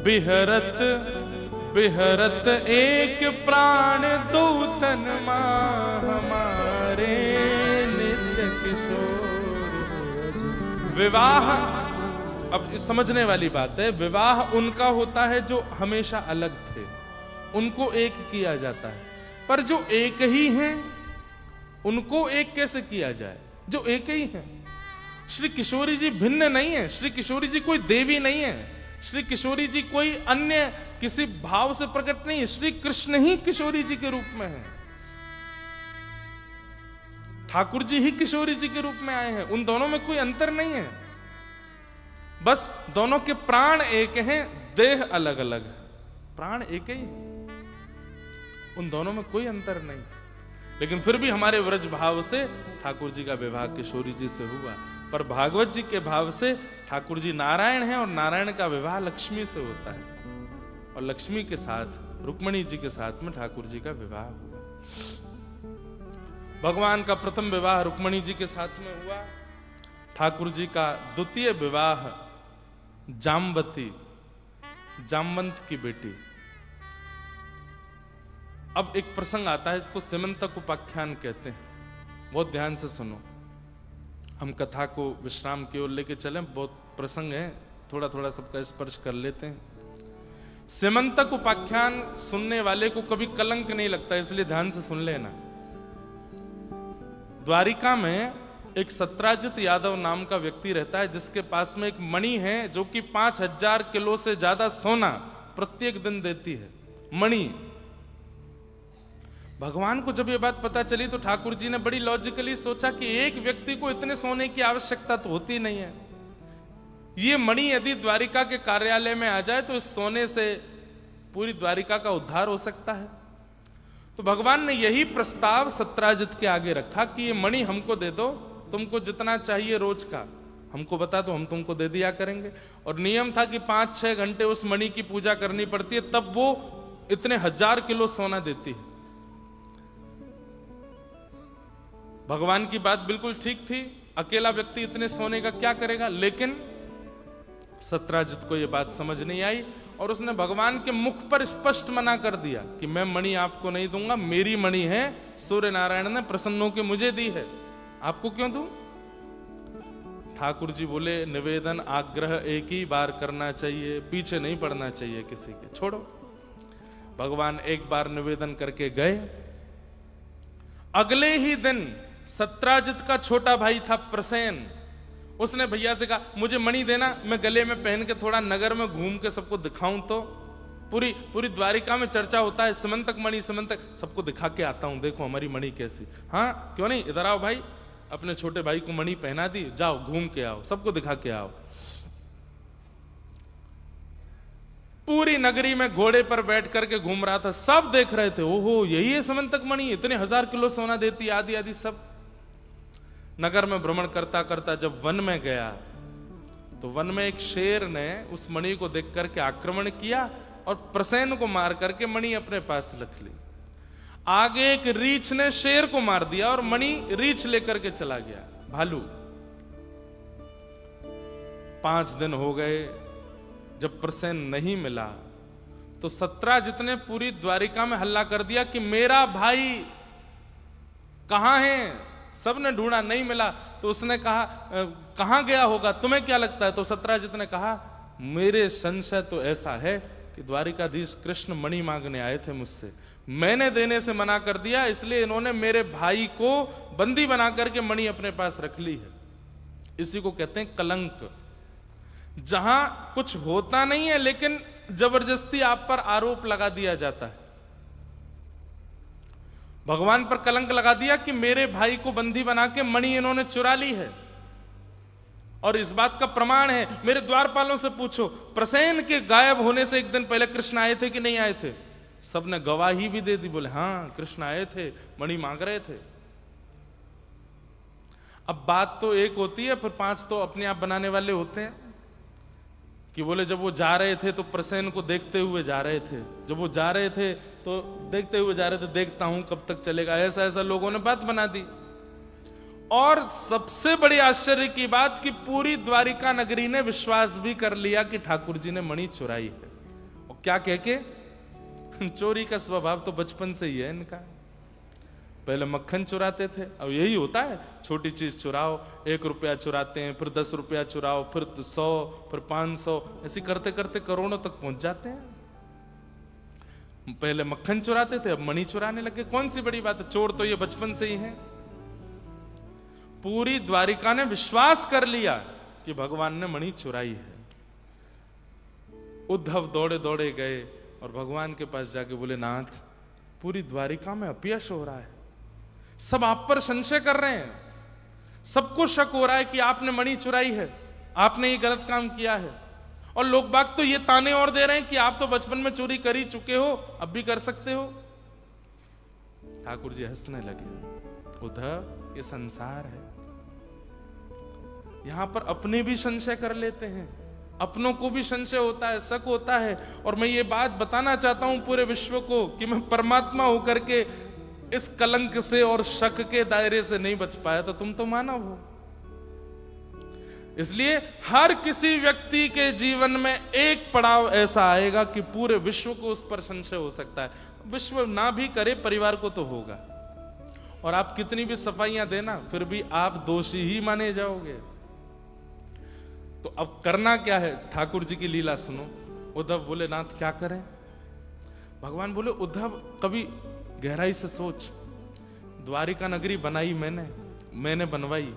बिहरत बिहरत एक प्राण दो तन मां हमारे नित्य किशोर। विवाह, अब इस समझने वाली बात है, विवाह उनका होता है जो हमेशा अलग थे, उनको एक किया जाता है। पर जो एक ही हैं उनको एक कैसे किया जाए जो एक ही हैं? श्री किशोरी जी भिन्न नहीं है, श्री किशोरी जी कोई देवी नहीं है, श्री किशोरी जी कोई अन्य किसी भाव से प्रकट नहीं है, श्री कृष्ण ही किशोरी जी के रूप में है, ठाकुर जी ही किशोरी जी के रूप में आए हैं। उन दोनों में कोई अंतर नहीं है, बस दोनों के प्राण एक हैं, देह अलग अलग है, प्राण एक ही है, उन दोनों में कोई अंतर नहीं। लेकिन फिर भी हमारे व्रज भाव से ठाकुर जी का विवाह किशोरी जी से हुआ, पर भागवत जी के भाव से ठाकुर जी नारायण हैं और नारायण का विवाह लक्ष्मी से होता है, और लक्ष्मी के साथ रुक्मणी जी के साथ में ठाकुर जी का विवाह हुआ। भगवान का प्रथम विवाह रुक्मणी जी के साथ में हुआ, ठाकुर जी का द्वितीय विवाह जामवती, जामवंत की बेटी। अब एक प्रसंग आता है, इसको सीमंतक उपाख्यान कहते हैं, बहुत ध्यान से सुनो। हम कथा को विश्राम की ओर लेके चलें, बहुत प्रसंग है, थोड़ा थोड़ा सबका स्पर्श कर लेते हैं। सीमंतक उपाख्यान सुनने वाले को कभी कलंक नहीं लगता, इसलिए ध्यान से सुन लेना। द्वारिका में एक सत्राजित यादव नाम का व्यक्ति रहता है, जिसके पास में एक मणि है जो कि 5000 किलो से ज्यादा सोना प्रत्येक दिन देती है, मणि। भगवान को जब ये बात पता चली तो ठाकुर जी ने बड़ी लॉजिकली सोचा कि एक व्यक्ति को इतने सोने की आवश्यकता तो होती नहीं है, ये मणि यदि द्वारिका के कार्यालय में आ जाए तो इस सोने से पूरी द्वारिका का उद्धार हो सकता है। तो भगवान ने यही प्रस्ताव सत्राजित के आगे रखा कि ये मणि हमको दे दो, तुमको जितना चाहिए रोज का हमको बता दो, हम तुमको दे दिया करेंगे। और नियम था कि 5-6 घंटे उस मणि की पूजा करनी पड़ती है, तब वो इतने 1000 किलो सोना देती है। भगवान की बात बिल्कुल ठीक थी, अकेला व्यक्ति इतने सोने का क्या करेगा, लेकिन सत्राजित को यह बात समझ नहीं आई और उसने भगवान के मुख पर स्पष्ट मना कर दिया कि मैं मणि आपको नहीं दूंगा, मेरी मणि है, सूर्य नारायण ने प्रसन्न होकर मुझे दी है, आपको क्यों दूं? ठाकुर जी बोले, निवेदन आग्रह एक ही बार करना चाहिए, पीछे नहीं पड़ना चाहिए किसी के, छोड़ो। भगवान एक बार निवेदन करके गए। अगले ही दिन सत्राजित का छोटा भाई था प्रसेन, उसने भैया से कहा मुझे मणि देना, मैं गले में पहन के थोड़ा नगर में घूम के सबको दिखाऊं। तो पूरी द्वारिका में चर्चा होता है सीमंतक मणि, सीमंतक, सबको दिखा के आता हूं, देखो हमारी मणि कैसी। हाँ क्यों नहीं, इधर आओ भाई, अपने छोटे भाई को मणि पहना दी, जाओ घूम के आओ, सबको दिखा के आओ। पूरी नगरी में घोड़े पर बैठ करके घूम रहा था, सब देख रहे थे, ओहो यही है सीमंतक मणि, इतने 1000 किलो सोना देती, आदि आदि सब। नगर में भ्रमण करता करता जब वन में गया तो वन में एक शेर ने उस मणि को देख करके आक्रमण किया और प्रसेन को मार करके मणि अपने पास रख ली। आगे एक रीछ ने शेर को मार दिया और मणि रीछ लेकर के चला गया, भालू। 5 दिन हो गए, जब प्रसेन नहीं मिला तो सत्राजित ने पूरी द्वारिका में हल्ला कर दिया कि मेरा भाई कहां है, सबने ढूंढा नहीं मिला। तो उसने कहा कहां गया होगा, तुम्हें क्या लगता है? तो सत्राजित ने कहा मेरे संशय तो ऐसा है कि द्वारिकाधीश कृष्ण मणि मांगने आए थे मुझसे, मैंने देने से मना कर दिया, इसलिए इन्होंने मेरे भाई को बंदी बना करके मणि अपने पास रख ली है। इसी को कहते हैं कलंक, जहां कुछ होता नहीं है लेकिन जबरदस्ती आप पर आरोप लगा दिया जाता है। भगवान पर कलंक लगा दिया कि मेरे भाई को बंदी बना के मणि इन्होंने चुरा ली है। और इस बात का प्रमाण है, मेरे द्वारपालों से पूछो, प्रसेन के गायब होने से एक दिन पहले कृष्ण आए थे कि नहीं आए थे? सबने गवाही भी दे दी, बोले हाँ कृष्ण आए थे, मणि मांग रहे थे। अब बात तो एक होती है, फिर 5 तो अपने आप बनाने वाले होते हैं कि बोले जब वो जा रहे थे तो प्रसेन को देखते हुए जा रहे थे, जब वो जा रहे थे तो देखते हुए जा रहे थे, देखता हूं कब तक चलेगा, ऐसा ऐसा लोगों ने बात बना दी। और सबसे बड़ी आश्चर्य की बात कि पूरी द्वारिका नगरी ने विश्वास भी कर लिया कि ठाकुर जी ने मणि चुराई है। क्या कह के? चोरी का स्वभाव तो बचपन से ही है इनका। पहले मक्खन चुराते थे, अब यही होता है, छोटी चीज चुराओ, 1 रुपया चुराते हैं, फिर 10 रुपया चुराओ, फिर 100, फिर 500, ऐसे करते करते करोड़ों तक पहुंच जाते हैं। पहले मक्खन चुराते थे, अब मणि चुराने लगे। कौन सी बड़ी बात है, चोर तो ये बचपन से ही है। पूरी द्वारिका ने विश्वास कर लिया कि भगवान ने मणि चुराई है। उद्धव दौड़े दौड़े गए और भगवान के पास जाके बोले, नाथ, पूरी द्वारिका में अपयश हो रहा है, सब आप पर संशय कर रहे हैं, सबको शक हो रहा है कि आपने मणि चुराई है, आपने ये गलत काम किया है, और लोग बाग तो ये ताने और दे रहे हैं कि आप तो बचपन में चोरी कर ही चुके हो, अब भी कर सकते हो। ठाकुर जी हंसने लगे, उद्धव, ये संसार है, यहां पर अपने भी संशय कर लेते हैं, अपनों को भी संशय होता है, शक होता है। और मैं ये बात बताना चाहता हूं पूरे विश्व को कि मैं परमात्मा होकर के इस कलंक से और शक के दायरे से नहीं बच पाया, तो तुम तो मानव हो। इसलिए हर किसी व्यक्ति के जीवन में एक पड़ाव ऐसा आएगा कि पूरे विश्व को उस पर संशय हो सकता है। विश्व ना भी करे, परिवार को तो होगा। और आप कितनी भी सफाइयां देना, फिर भी आप दोषी ही माने जाओगे। तो अब करना क्या है? ठाकुर जी की लीला सुनो। उद्धव बोले, नाथ क्या करें? भगवान बोले, उद्धव कभी गहराई से सोच, द्वारिका नगरी बनाई मैंने बनवाई,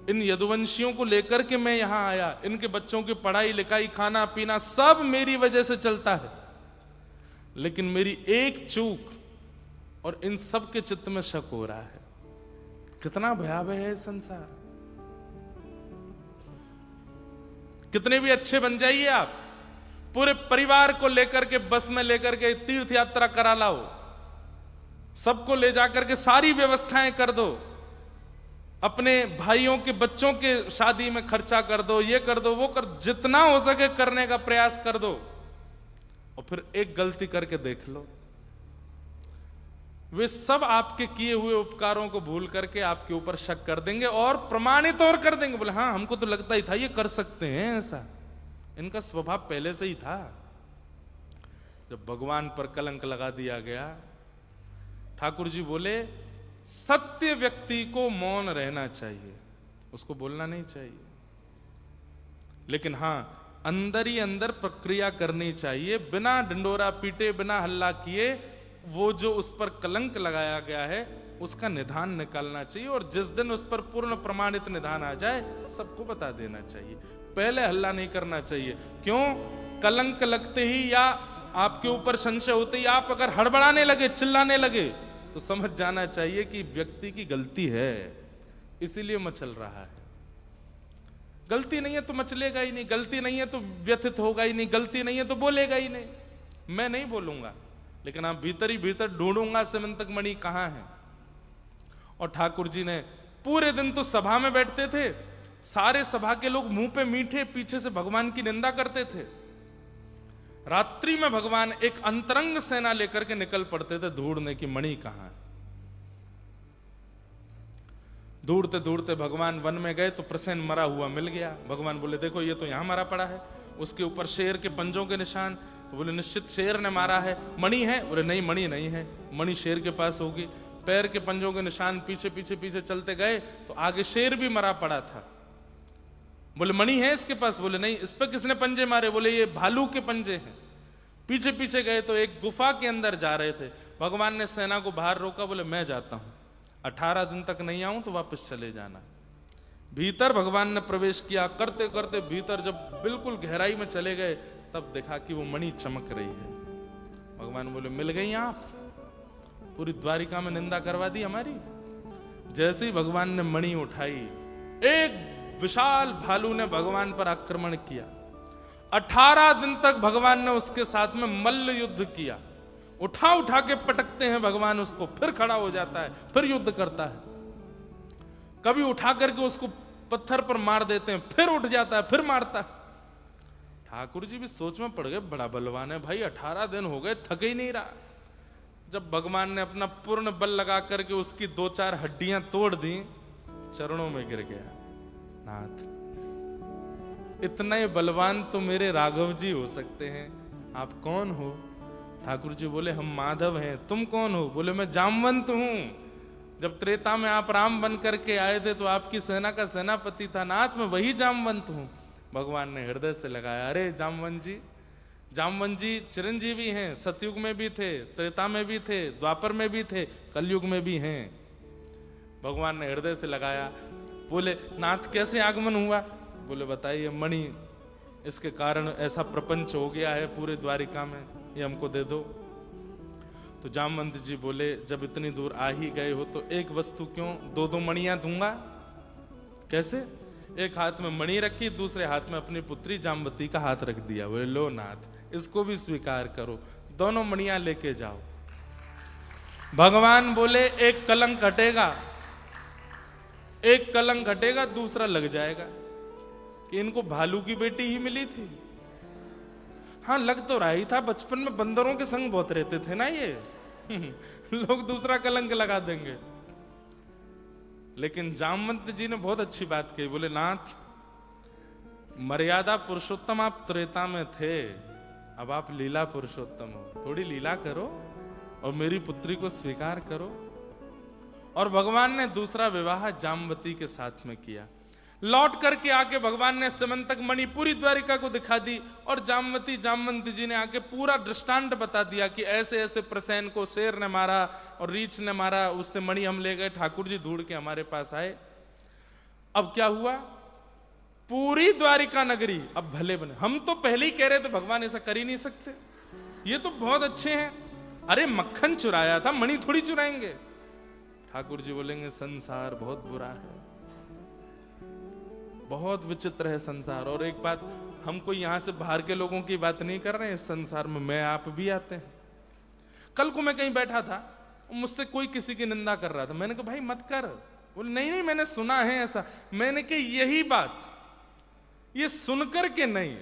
इन यदुवंशियों को लेकर के मैं यहां आया, इनके बच्चों की पढ़ाई लिखाई खाना पीना सब मेरी वजह से चलता है, लेकिन मेरी एक चूक और इन सब के चित्त में शक हो रहा है। कितना भयावह है संसार। कितने भी अच्छे बन जाइए आप, पूरे परिवार को लेकर के बस में लेकर के तीर्थ यात्रा करा लाओ, सबको ले जाकर के सारी व्यवस्थाएं कर दो, अपने भाइयों के बच्चों के शादी में खर्चा कर दो, ये कर दो वो कर, जितना हो सके करने का प्रयास कर दो, और फिर एक गलती करके देख लो, वे सब आपके किए हुए उपकारों को भूल करके आपके ऊपर शक कर देंगे और प्रमाणित और कर देंगे। बोले, हाँ हमको तो लगता ही था ये कर सकते हैं, ऐसा इनका स्वभाव पहले से ही था। जब भगवान पर कलंक लगा दिया गया, ठाकुर जी बोले, सत्य व्यक्ति को मौन रहना चाहिए, उसको बोलना नहीं चाहिए, लेकिन हां अंदर ही अंदर प्रक्रिया करनी चाहिए, बिना ढिंडोरा पीटे, बिना हल्ला किए, वो जो उस पर कलंक लगाया गया है उसका निदान निकालना चाहिए। और जिस दिन उस पर पूर्ण प्रमाणित निदान आ जाए, सबको बता देना चाहिए, पहले हल्ला नहीं करना चाहिए। क्यों? कलंक लगते ही या आपके ऊपर संशय होते ही आप अगर हड़बड़ाने लगे, चिल्लाने लगे, तो समझ जाना चाहिए कि व्यक्ति की गलती है, इसीलिए मचल रहा है। गलती नहीं है तो मचलेगा ही नहीं, गलती नहीं है तो व्यथित होगा ही नहीं, गलती नहीं है तो बोलेगा ही नहीं। मैं नहीं बोलूंगा, लेकिन आप भीतर ही भीतर ढूंढूंगा सिमंतक मणि कहां है। और ठाकुर जी ने पूरे दिन तो सभा में बैठते थे, सारे सभा के लोग मुंह पे मीठे, पीछे से भगवान की निंदा करते थे। रात्रि में भगवान एक अंतरंग सेना लेकर के निकल पड़ते थे ढूंढने की मणि कहां है। ढूंढते ढूंढते भगवान वन में गए तो प्रसेन मरा हुआ मिल गया। भगवान बोले, देखो ये तो यहां मरा पड़ा है, उसके ऊपर शेर के पंजों के निशान। तो बोले, निश्चित शेर ने मारा है। मणि है? बोले, नहीं मणि नहीं है, मणि शेर के पास होगी। पैर के पंजों के निशान पीछे पीछे पीछे चलते गए तो आगे शेर भी मरा पड़ा था। बोले, मणि है इसके पास? बोले, नहीं। इस पर किसने पंजे मारे? बोले, ये भालू के पंजे हैं। पीछे पीछे गए तो एक गुफा के अंदर जा रहे थे। भगवान ने सेना को बाहर रोका, बोले, मैं जाता हूं, 18 दिन तक नहीं आऊं तो वापस चले जाना। भीतर भगवान ने प्रवेश किया, करते करते भीतर जब बिल्कुल गहराई में चले गए, तब देखा कि वो मणि चमक रही है। भगवान बोले, मिल गई आप? पूरी द्वारिका में निंदा करवा दी हमारी। जैसे ही भगवान ने मणि उठाई, एक विशाल भालू ने भगवान पर आक्रमण किया। 18 दिन तक भगवान ने उसके साथ में मल्ल युद्ध किया। उठा उठा के पटकते हैं भगवान उसको, फिर खड़ा हो जाता है, फिर युद्ध करता है। कभी उठा करके उसको पत्थर पर मार देते हैं, फिर उठ जाता है, फिर मारता है। ठाकुर जी भी सोच में पड़ गए, बड़ा बलवान है भाई, 18 दिन हो गए, थक ही नहीं रहा। जब भगवान ने अपना पूर्ण बल लगा करके उसकी 2-4 हड्डियां तोड़ दी, चरणों में गिर गया। नाथ, इतने बलवान तो मेरे राघव जी हो सकते हैं, आप कौन हो? ठाकुर जी बोले हम माधव हैं। तुम कौन हो? बोले मैं जामवंत हूं। जब त्रेता में आप राम बन करके आए थे तो आपकी सेना का सेनापति था नाथ, मैं वही जामवंत हूं। भगवान ने हृदय से लगाया, अरे जामवंत जी चिरंजीवी हैं, सतयुग में भी थे, त्रेता में भी थे, द्वापर में भी थे, कलयुग में भी हैं। भगवान ने हृदय से लगाया। बोले नाथ कैसे आगमन हुआ? बोले बताइए, मणि, इसके कारण ऐसा प्रपंच हो गया है पूरे द्वारिका में, ये हमको दे दो। तो जामवंत जी बोले जब इतनी दूर आ ही गए हो तो एक वस्तु क्यों, दो दो मणियां दूंगा। कैसे? एक हाथ में मणि रखी, दूसरे हाथ में अपनी पुत्री जामवती का हाथ रख दिया। बोले लो नाथ, इसको भी स्वीकार करो, दोनों मणियां लेके जाओ। भगवान बोले एक कलंक हटेगा, एक कलंक हटेगा, दूसरा लग जाएगा कि इनको भालू की बेटी ही मिली थी। हाँ लग तो रहा ही था, बचपन में बंदरों के संग बहुत रहते थे ना ये लोग दूसरा कलंक लगा देंगे। लेकिन जामवंत जी ने बहुत अच्छी बात कही। बोले नाथ, मर्यादा पुरुषोत्तम आप त्रेता में थे, अब आप लीला पुरुषोत्तम हो, थोड़ी लीला करो और मेरी पुत्री को स्वीकार करो। और भगवान ने दूसरा विवाह जामवती के साथ में किया। लौट करके आके भगवान ने समंतक मणि पूरी द्वारिका को दिखा दी और जामवंत जी ने आके पूरा दृष्टांत बता दिया कि ऐसे ऐसे प्रसेन को शेर ने मारा और रीछ ने मारा, उससे मणि हम ले गए, ठाकुर जी ढूंढ के हमारे पास आए। अब क्या हुआ? पूरी द्वारिका नगरी अब भले बने। हम तो पहले ही कह रहे थे भगवान ऐसा कर ही नहीं सकते, ये तो बहुत अच्छे हैं, अरे मक्खन चुराया था, मणि थोड़ी चुराएंगे। ठाकुर जी बोलेंगे संसार बहुत बुरा है, बहुत विचित्र है संसार। और एक बात, हमको यहां से बाहर के लोगों की बात नहीं कर रहे हैं, इस संसार में मैं आप भी आते हैं। कल को मैं कहीं बैठा था, मुझसे कोई किसी की निंदा कर रहा था, मैंने कहा भाई मत कर। बोले नहीं मैंने सुना है ऐसा। मैंने कहा यही बात, ये सुनकर के नहीं,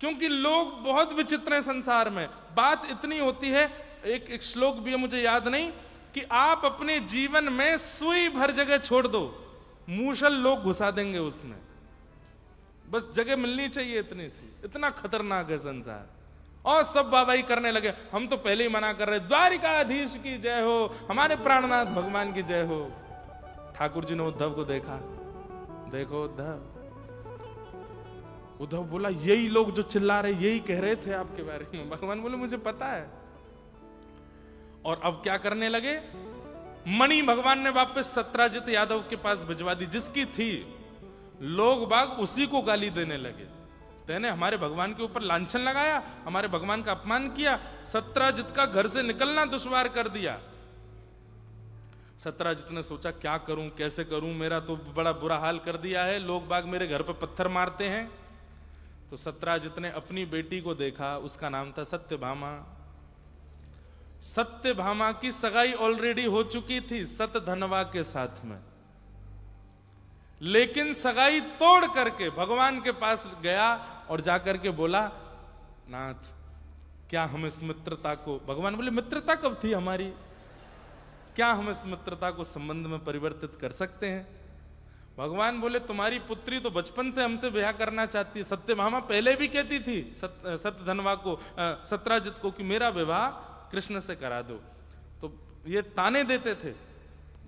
क्योंकि लोग बहुत विचित्र हैं संसार में। बात इतनी होती है, एक श्लोक भी है मुझे याद नहीं, कि आप अपने जीवन में सुई भर जगह छोड़ दो, मूसल लोग घुसा देंगे उसमें, बस जगह मिलनी चाहिए इतनी सी। इतना खतरनाक है संसार। और सब वाहवाही करने लगे। हम तो पहले ही मना कर रहे, द्वारिकाधीश की जय हो, हमारे प्राणनाथ भगवान की जय हो। ठाकुर जी ने उद्धव को देखा, देखो उद्धव बोला यही लोग जो चिल्ला रहे यही कह रहे थे आपके बारे में। भगवान बोले मुझे पता है। और अब क्या करने लगे? मणि भगवान ने वापस सत्राजित यादव के पास भिजवा दी, जिसकी थी। लोग बाग उसी को गाली देने लगे, तेने हमारे भगवान के ऊपर लांछन लगाया, हमारे भगवान का अपमान किया, सत्राजित का घर से निकलना दुश्वार कर दिया। सत्राजित ने सोचा क्या करूं, कैसे करूं, मेरा तो बड़ा बुरा हाल कर दिया है, लोग बाग मेरे घर पर पत्थर मारते हैं। तो सत्राजित ने अपनी बेटी को देखा, उसका नाम था सत्यभामा। सत्यभामा की सगाई ऑलरेडी हो चुकी थी सतधनवा के साथ में, लेकिन सगाई तोड़ करके भगवान के पास गया और जाकर के बोला नाथ क्या हम इस मित्रता को, भगवान बोले मित्रता कब थी हमारी, क्या हम इस मित्रता को संबंध में परिवर्तित कर सकते हैं? भगवान बोले तुम्हारी पुत्री तो बचपन से हमसे ब्याह करना चाहती है। सत्यभामा पहले भी कहती थी सतधनवा को, सत्राजित को, कि मेरा विवाह कृष्ण से करा दो। तो ये ताने देते थे,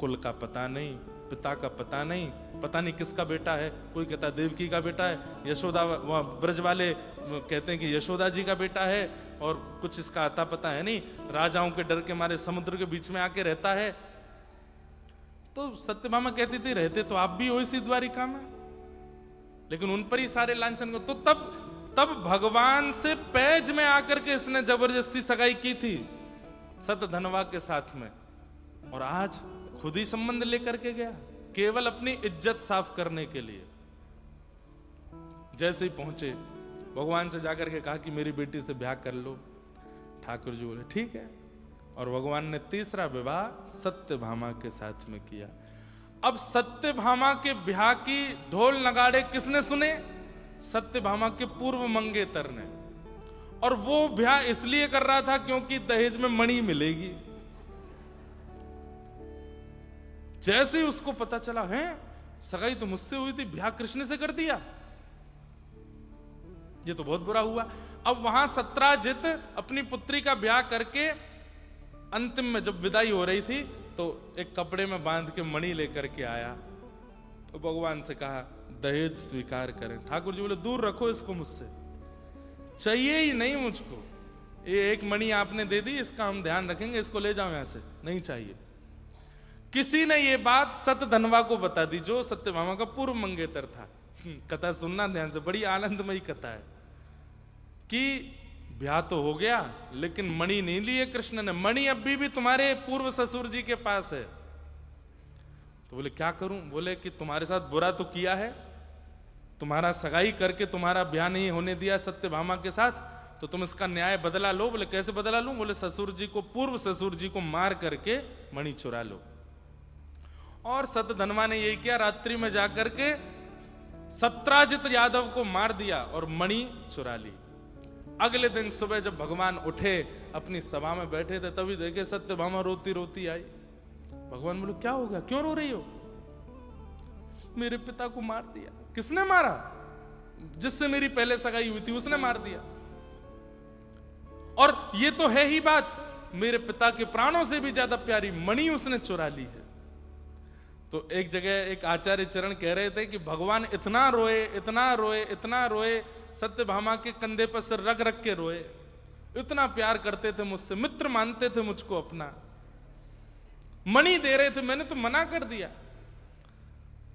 कुल का पता नहीं, पिता का पता नहीं, पता नहीं किसका बेटा है। कोई कहता देवकी का बेटा है, यशोदा ब्रज वाले कहते हैं कि यशोदा जी का बेटा है, और कुछ इसका अता पता है नहीं, राजाओं के डर के मारे समुद्र के बीच में आके रहता है। तो सत्यभामा कहती थी रहते तो आप भी हो इसी द्वारिका में, लेकिन उन पर ही सारे लांछन को। तो तब भगवान से पैज में आकर के इसने जबरदस्ती सगाई की थी सतधनवा के साथ में, और आज खुद ही संबंध लेकर के गया केवल अपनी इज्जत साफ करने के लिए। जैसे ही पहुंचे भगवान से जाकर के कहा कि मेरी बेटी से ब्याह कर लो। ठाकुर जी बोले ठीक है, और भगवान ने तीसरा विवाह सत्यभामा के साथ में किया। अब सत्यभामा के ब्याह की ढोल नगाड़े किसने सुने? सत्यभामा के पूर्व मंगेतर ने। और वो ब्याह इसलिए कर रहा था क्योंकि दहेज में मणि मिलेगी। जैसे ही उसको पता चला है सगाई तो मुझसे हुई थी, ब्याह कृष्ण से कर दिया, ये तो बहुत बुरा हुआ। अब वहां सत्राजित अपनी पुत्री का ब्याह करके अंतिम में जब विदाई हो रही थी तो एक कपड़े में बांध के मणि लेकर के आया, तो भगवान से कहा दहेज स्वीकार करें। ठाकुर जी बोले दूर रखो इसको मुझसे, चाहिए ही नहीं मुझको, ये एक मणि आपने दे दी, इसका हम ध्यान रखेंगे, इसको ले जाओ यहां से, नहीं चाहिए। किसी ने ये बात सतधनवा को बता दी जो सत्यभामा का पूर्व मंगेतर था। कथा सुनना ध्यान से, बड़ी आनंदमयी कथा है कि ब्याह तो हो गया लेकिन मणि नहीं लिए कृष्ण ने, मणि अभी भी तुम्हारे पूर्व ससुर जी के पास है। तो बोले क्या करूं? बोले कि तुम्हारे साथ बुरा तो किया है, तुम्हारा सगाई करके तुम्हारा ब्याह नहीं होने दिया सत्यभामा के साथ, तो तुम इसका न्याय बदला लो। बोले कैसे बदला लूं? बोले ससुर जी को, पूर्व ससुर जी को मार करके मणि चुरा लो। और सतधनवा ने यही किया, रात्रि में जाकर के सत्राजित यादव को मार दिया और मणि चुरा ली। अगले दिन सुबह जब भगवान उठे, अपनी सभा में बैठे थे, तभी देखे सत्यभामा रोती रोती आई। भगवान बोले क्या हो गया, क्यों रो रही हो? मेरे पिता को मार दिया। किसने मारा? जिससे मेरी पहले सगाई हुई थी उसने मार दिया। और ये तो है ही बात, मेरे पिता के प्राणों से भी ज्यादा प्यारी मणि उसने चुरा ली है। तो एक जगह एक आचार्य चरण कह रहे थे कि भगवान इतना रोए, इतना रोए, इतना रोए, सत्यभामा के कंधे पर सिर रख रख के रोए, इतना प्यार करते थे मुझसे, मित्र मानते थे मुझको अपना, मणि दे रहे थे, मैंने तो मना कर दिया।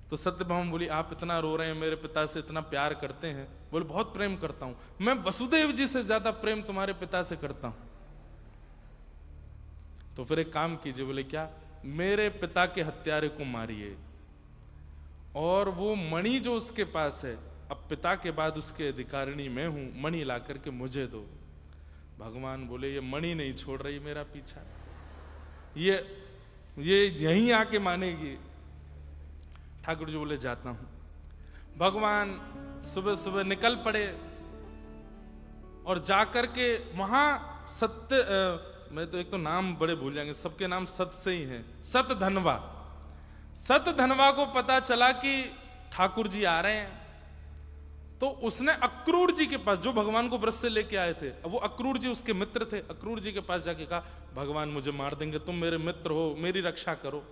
तो सत्यभामा बोली आप इतना रो रहे हैं, मेरे पिता से इतना प्यार करते हैं? बोले बहुत प्रेम करता हूं मैं, वसुदेव जी से ज्यादा प्रेम तुम्हारे पिता से करता हूं। तो फिर एक काम कीजिए। बोले क्या? मेरे पिता के हत्यारे को मारिए और वो मणि जो उसके पास है, अब पिता के बाद उसके अधिकारिणी मैं हूं, मणि ला करके मुझे दो। भगवान बोले ये मणि नहीं छोड़ रही मेरा पीछा, ये यहीं आके मानेगी। ठाकुर जी बोले जाता हूं। भगवान सुबह सुबह निकल पड़े और जाकर के वहां मैं तो एक तो नाम बड़े भूल जाएंगे, सबके नाम सत से ही हैं। सतधनवा, सतधनवा को पता चला कि ठाकुर जी आ रहे हैं, तो उसने अक्रूर जी के पास, जो भगवान को व्रत से लेके आए थे, वो अक्रूर जी उसके मित्र थे, अक्रूर जी के पास जाके कहा भगवान मुझे मार देंगे, तुम मेरे मित्र हो, मेरी रक्षा करो।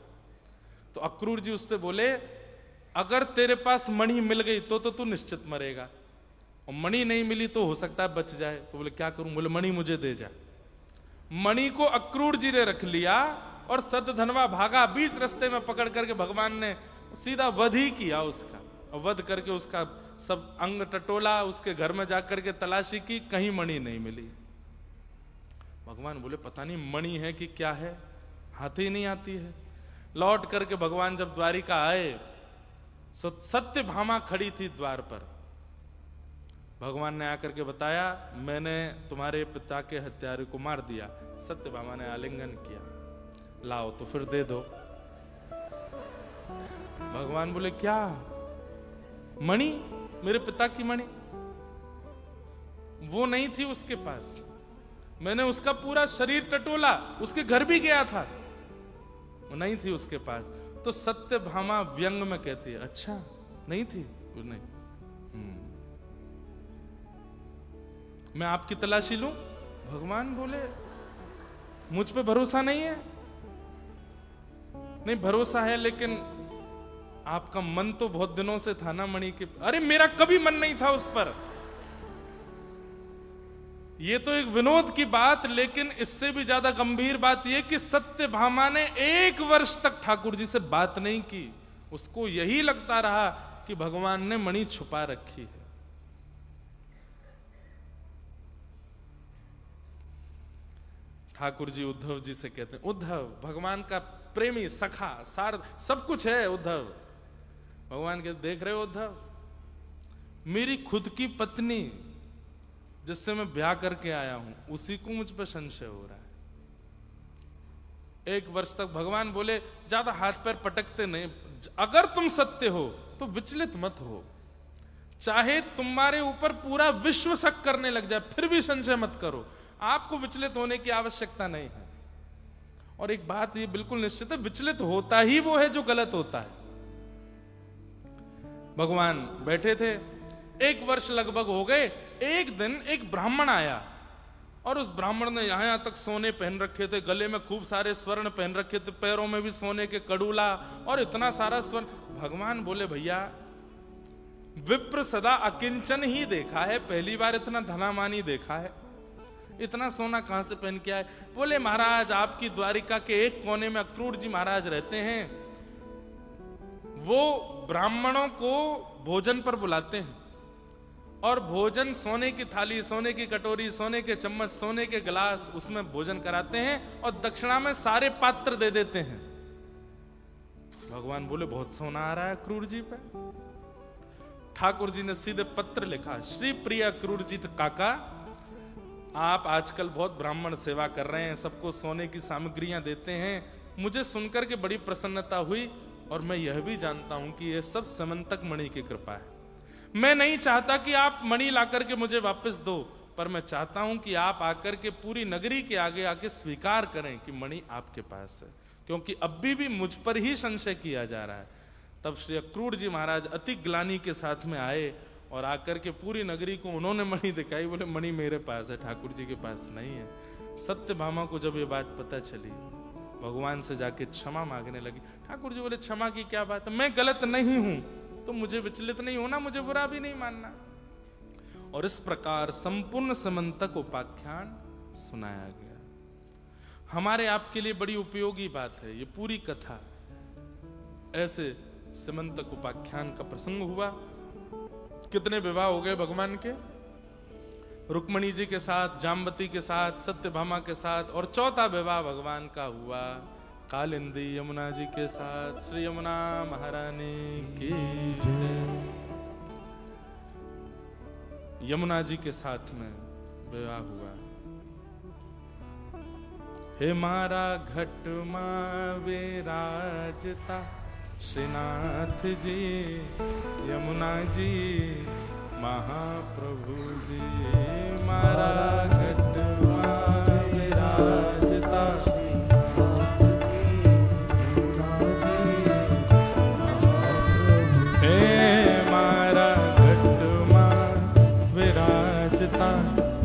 तो अक्रूर जी उससे बोले अगर तेरे पास मणि मिल गई तो तू निश्चित मरेगा, और मणि नहीं मिली तो हो सकता है बच जाए। तो बोले क्या करूं? बोले मणि मुझे दे जा। मणि को अक्रूर जी ने रख लिया और सतधनवा भागा, बीच रास्ते में पकड़ करके भगवान ने सीधा वध ही किया उसका, और वध करके उसका सब अंग टटोला, उसके घर में जाकर के तलाशी की, कहीं मणि नहीं मिली। भगवान बोले पता नहीं मणि है कि क्या है, हाथ ही नहीं आती है। लौट करके भगवान जब द्वारिका आए, सत्यभामा खड़ी थी द्वार पर। भगवान ने आकर के बताया मैंने तुम्हारे पिता के हत्यारे को मार दिया। सत्यभामा ने आलिंगन किया, लाओ तो फिर दे दो। भगवान बोले क्या? मणि, मेरे पिता की मणि? वो नहीं थी उसके पास, मैंने उसका पूरा शरीर टटोला, उसके घर भी गया था, वो नहीं थी उसके पास। तो सत्यभामा व्यंग में कहती है अच्छा नहीं थी? नहीं। मैं आपकी तलाशी लूं? भगवान बोले मुझ पे भरोसा नहीं है? नहीं भरोसा है, लेकिन आपका मन तो बहुत दिनों से था ना मणि के। अरे मेरा कभी मन नहीं था उस पर। ये तो एक विनोद की बात, लेकिन इससे भी ज्यादा गंभीर बात यह कि सत्यभामा ने 1 वर्ष तक ठाकुर जी से बात नहीं की। उसको यही लगता रहा कि भगवान ने मणि छुपा रखी है। ठाकुर जी उद्धव जी से कहते हैं उद्धव भगवान का प्रेमी, सखा, सार, सब कुछ है उद्धव। भगवान कहते देख रहे हो उद्धव, मेरी खुद की पत्नी जिससे मैं ब्याह करके आया हूं, उसी को मुझ पर संशय हो रहा है। 1 वर्ष तक भगवान बोले ज्यादा हाथ पैर पटकते नहीं, अगर तुम सत्य हो तो विचलित मत हो, चाहे तुम्हारे ऊपर पूरा विश्व शक करने लग जाए फिर भी संशय मत करो, आपको विचलित होने की आवश्यकता नहीं है। और एक बात ये बिल्कुल निश्चित है, विचलित होता ही वो है जो गलत होता है। भगवान बैठे थे, 1 वर्ष लगभग हो गए। एक दिन एक ब्राह्मण आया और उस ब्राह्मण ने यहां तक सोने पहन रखे थे, गले में खूब सारे स्वर्ण पहन रखे थे, पैरों में भी सोने के कड़ूला और इतना सारा स्वर्ण। भगवान बोले भैया विप्र सदा अकिंचन ही देखा है, पहली बार इतना धनामानी देखा है, इतना सोना कहां से पहन के आए? बोले महाराज आपकी द्वारिका के एक कोने में अक्रूर जी महाराज रहते हैं, वो ब्राह्मणों को भोजन पर बुलाते हैं और भोजन सोने की थाली, सोने की कटोरी, सोने के चम्मच, सोने के गिलास, उसमें भोजन कराते हैं और दक्षिणा में सारे पात्र दे देते हैं। भगवान बोले बहुत सोना आ रहा है अक्रूर जी पे। ठाकुर जी ने सीधे पत्र लिखा, श्री प्रिय अक्रूर जी काका, आप आजकल बहुत ब्राह्मण सेवा कर रहे हैं, सबको सोने की सामग्रियां देते हैं, मुझे सुनकर के बड़ी प्रसन्नता हुई और मैं यह भी जानता हूं कि यह सब समंतक मणि की कृपा है। मैं नहीं चाहता कि आप मणि लाकर के मुझे वापस दो, पर मैं चाहता हूं कि आप आकर के पूरी नगरी के आगे आके स्वीकार करें कि मणि आपके पास है, क्योंकि अभी भी मुझ पर ही संशय किया जा रहा है। तब श्री अक्रूर जी महाराज अति ग्लानि के साथ में आए और आकर के पूरी नगरी को उन्होंने मणि दिखाई। बोले मणि मेरे पास है, ठाकुर जी के पास नहीं है। सत्यभामा को जब ये बात पता चली, भगवान से जाके क्षमा मांगने लगी। ठाकुर जी बोले क्षमा की क्या बात है, मैं गलत नहीं हूं तो मुझे विचलित नहीं होना, मुझे बुरा भी नहीं मानना। और इस प्रकार संपूर्ण समंतक उपाख्यान सुनाया गया। हमारे आपके लिए बड़ी उपयोगी बात है ये पूरी कथा। ऐसे समंतक उपाख्यान का प्रसंग हुआ। कितने विवाह हो गए भगवान के? रुक्मणी जी के साथ, जाम्बती के साथ, सत्यभामा के साथ, और चौथा विवाह भगवान का हुआ कालिंदी यमुना जी के साथ। श्री यमुना महारानी की जय। यमुना जी के साथ में विवाह हुआ। हे मारा घट मां विराजता श्रीनाथ जी, यमुना जी महाप्रभु जी। मारा घट मां विराजता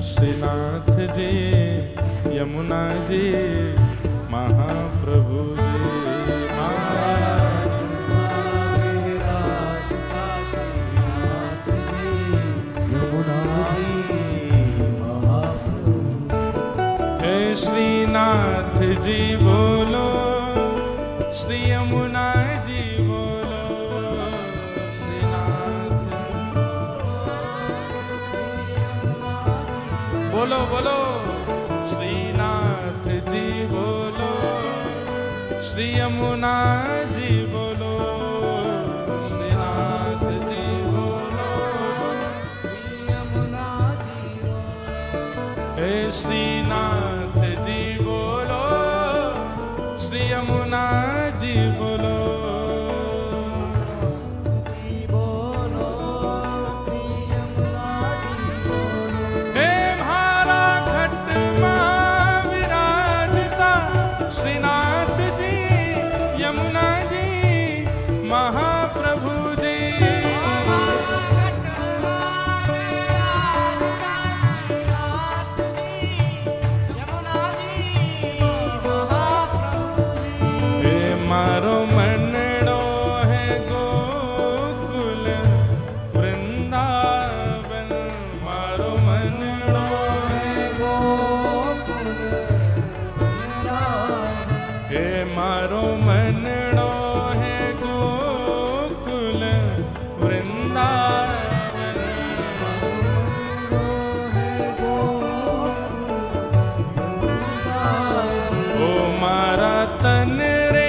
श्रीनाथ जी, यमुना जी महाप्रभु जी। हे श्रीनाथ जी बोलो, श्री यमुना जी बोलो, बोलो बोलो श्रीनाथ जी बोलो, श्री यमुना जी बोलो, श्रीनाथ जी बोलो, श्री यमुना जी बोलो। हे श्रीनाथ जी बोलो, श्री यमुना जी बोलो। तन रे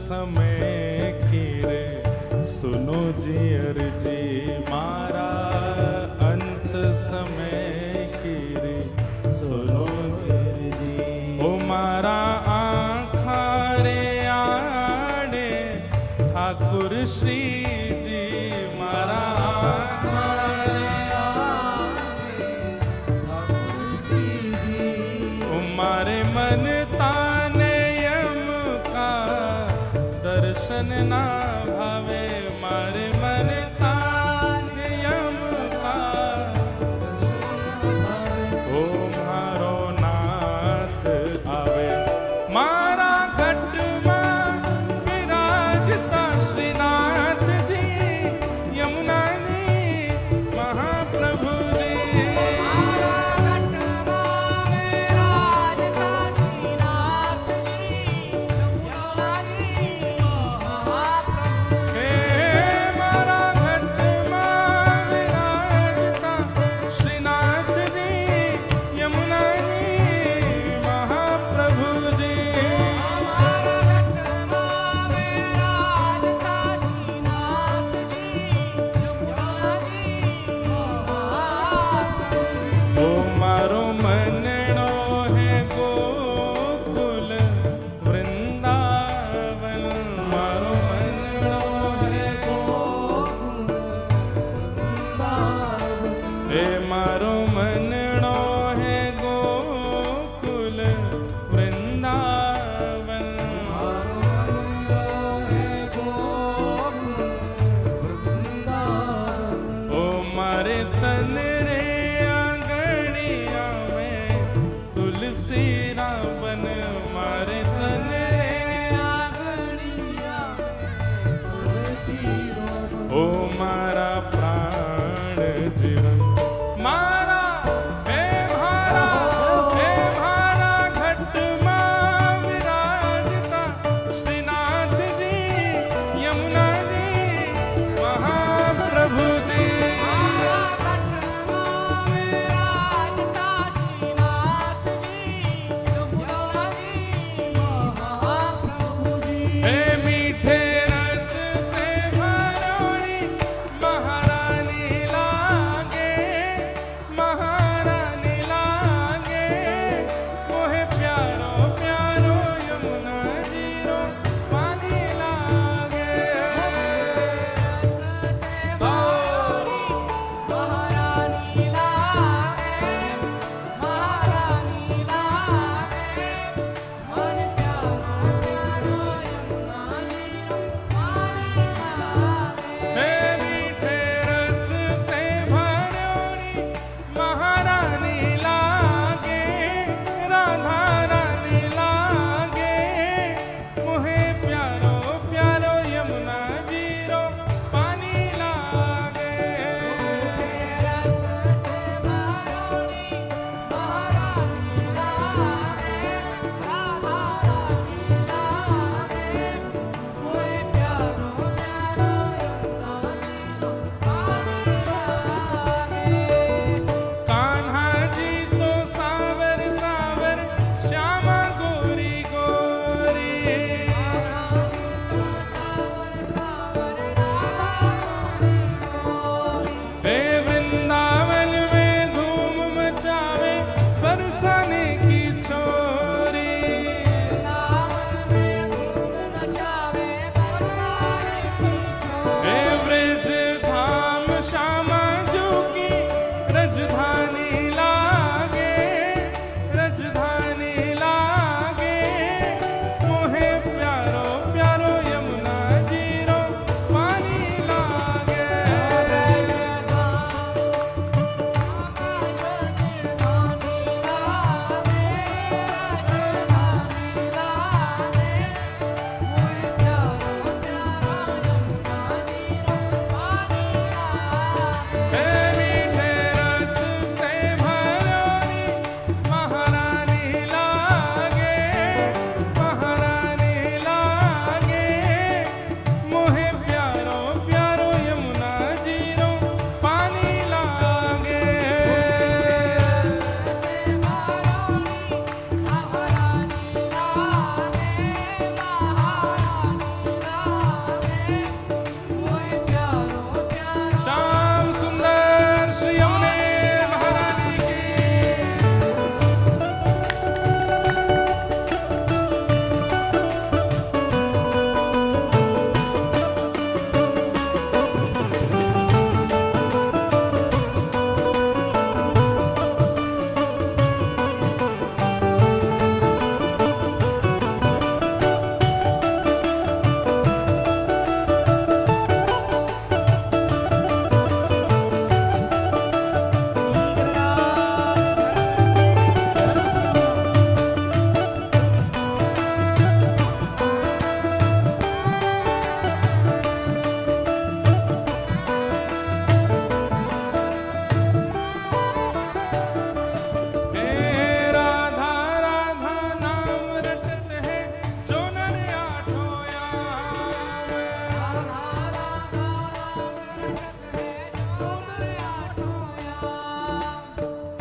समय की रे सुनो जी अर्जी मारा, अंत समय की रे सुनो जी अर्जी। ओ मारा आँखा रे आड़े ठाकुर श्री जी, मारा आँखा रे आड़े ठाकुर श्री जी। ओ मारे मन ताने यम का दर्शन ना भावे, मारे मन ताने यम का ओ मारो नाथ आवे। मारा घट में विराजता श्रीनाथ जी, यमुना नी महाप्रभु जी।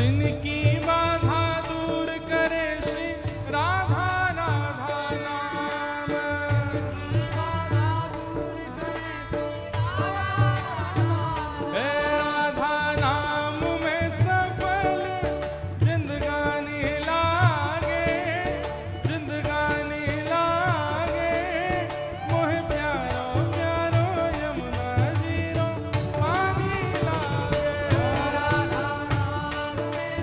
जिनकी बाधा दूर करे श्री राधा राधा नाम। हे राधा नाम में सफल जिंदगानी लागे, जिंदगानी लागे। मोहे प्यारो प्यारो यमुना जीरो पानी लागे। राधा नाम में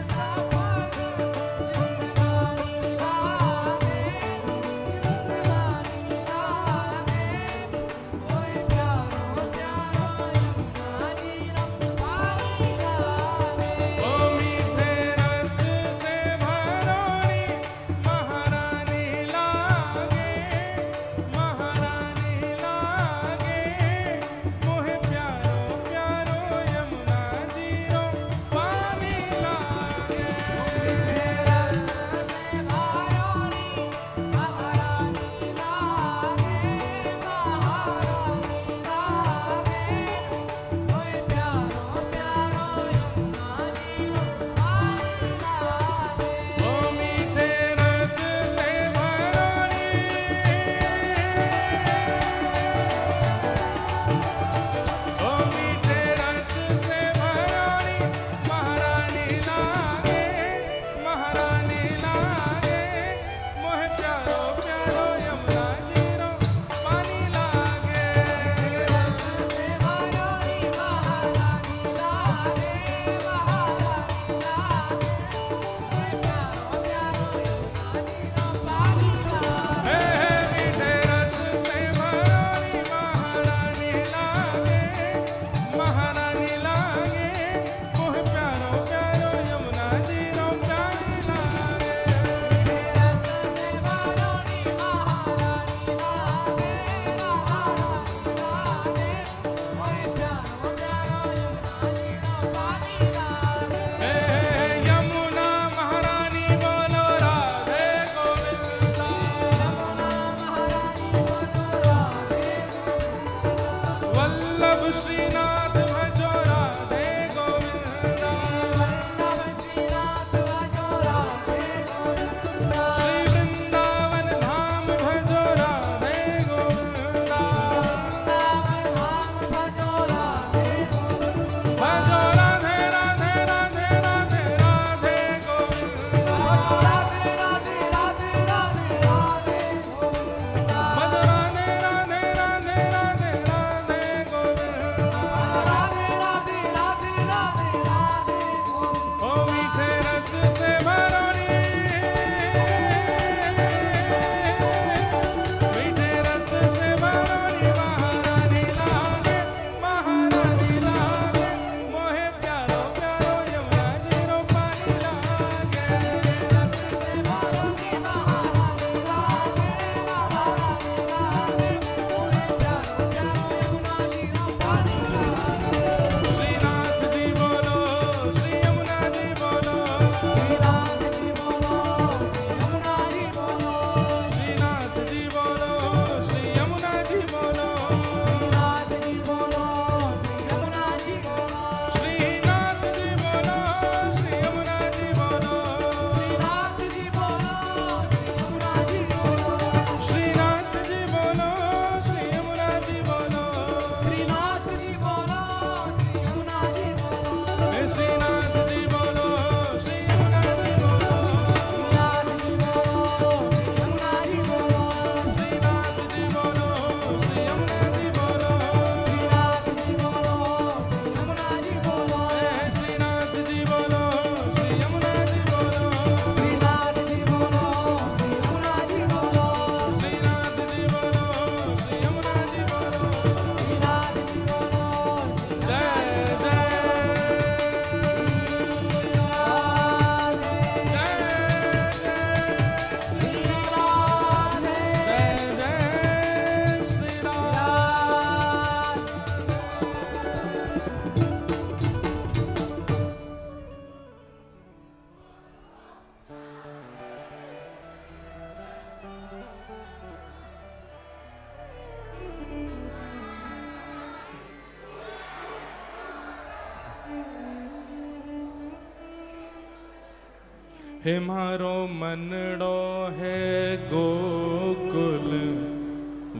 हे मारो मनड़ो है गोकुल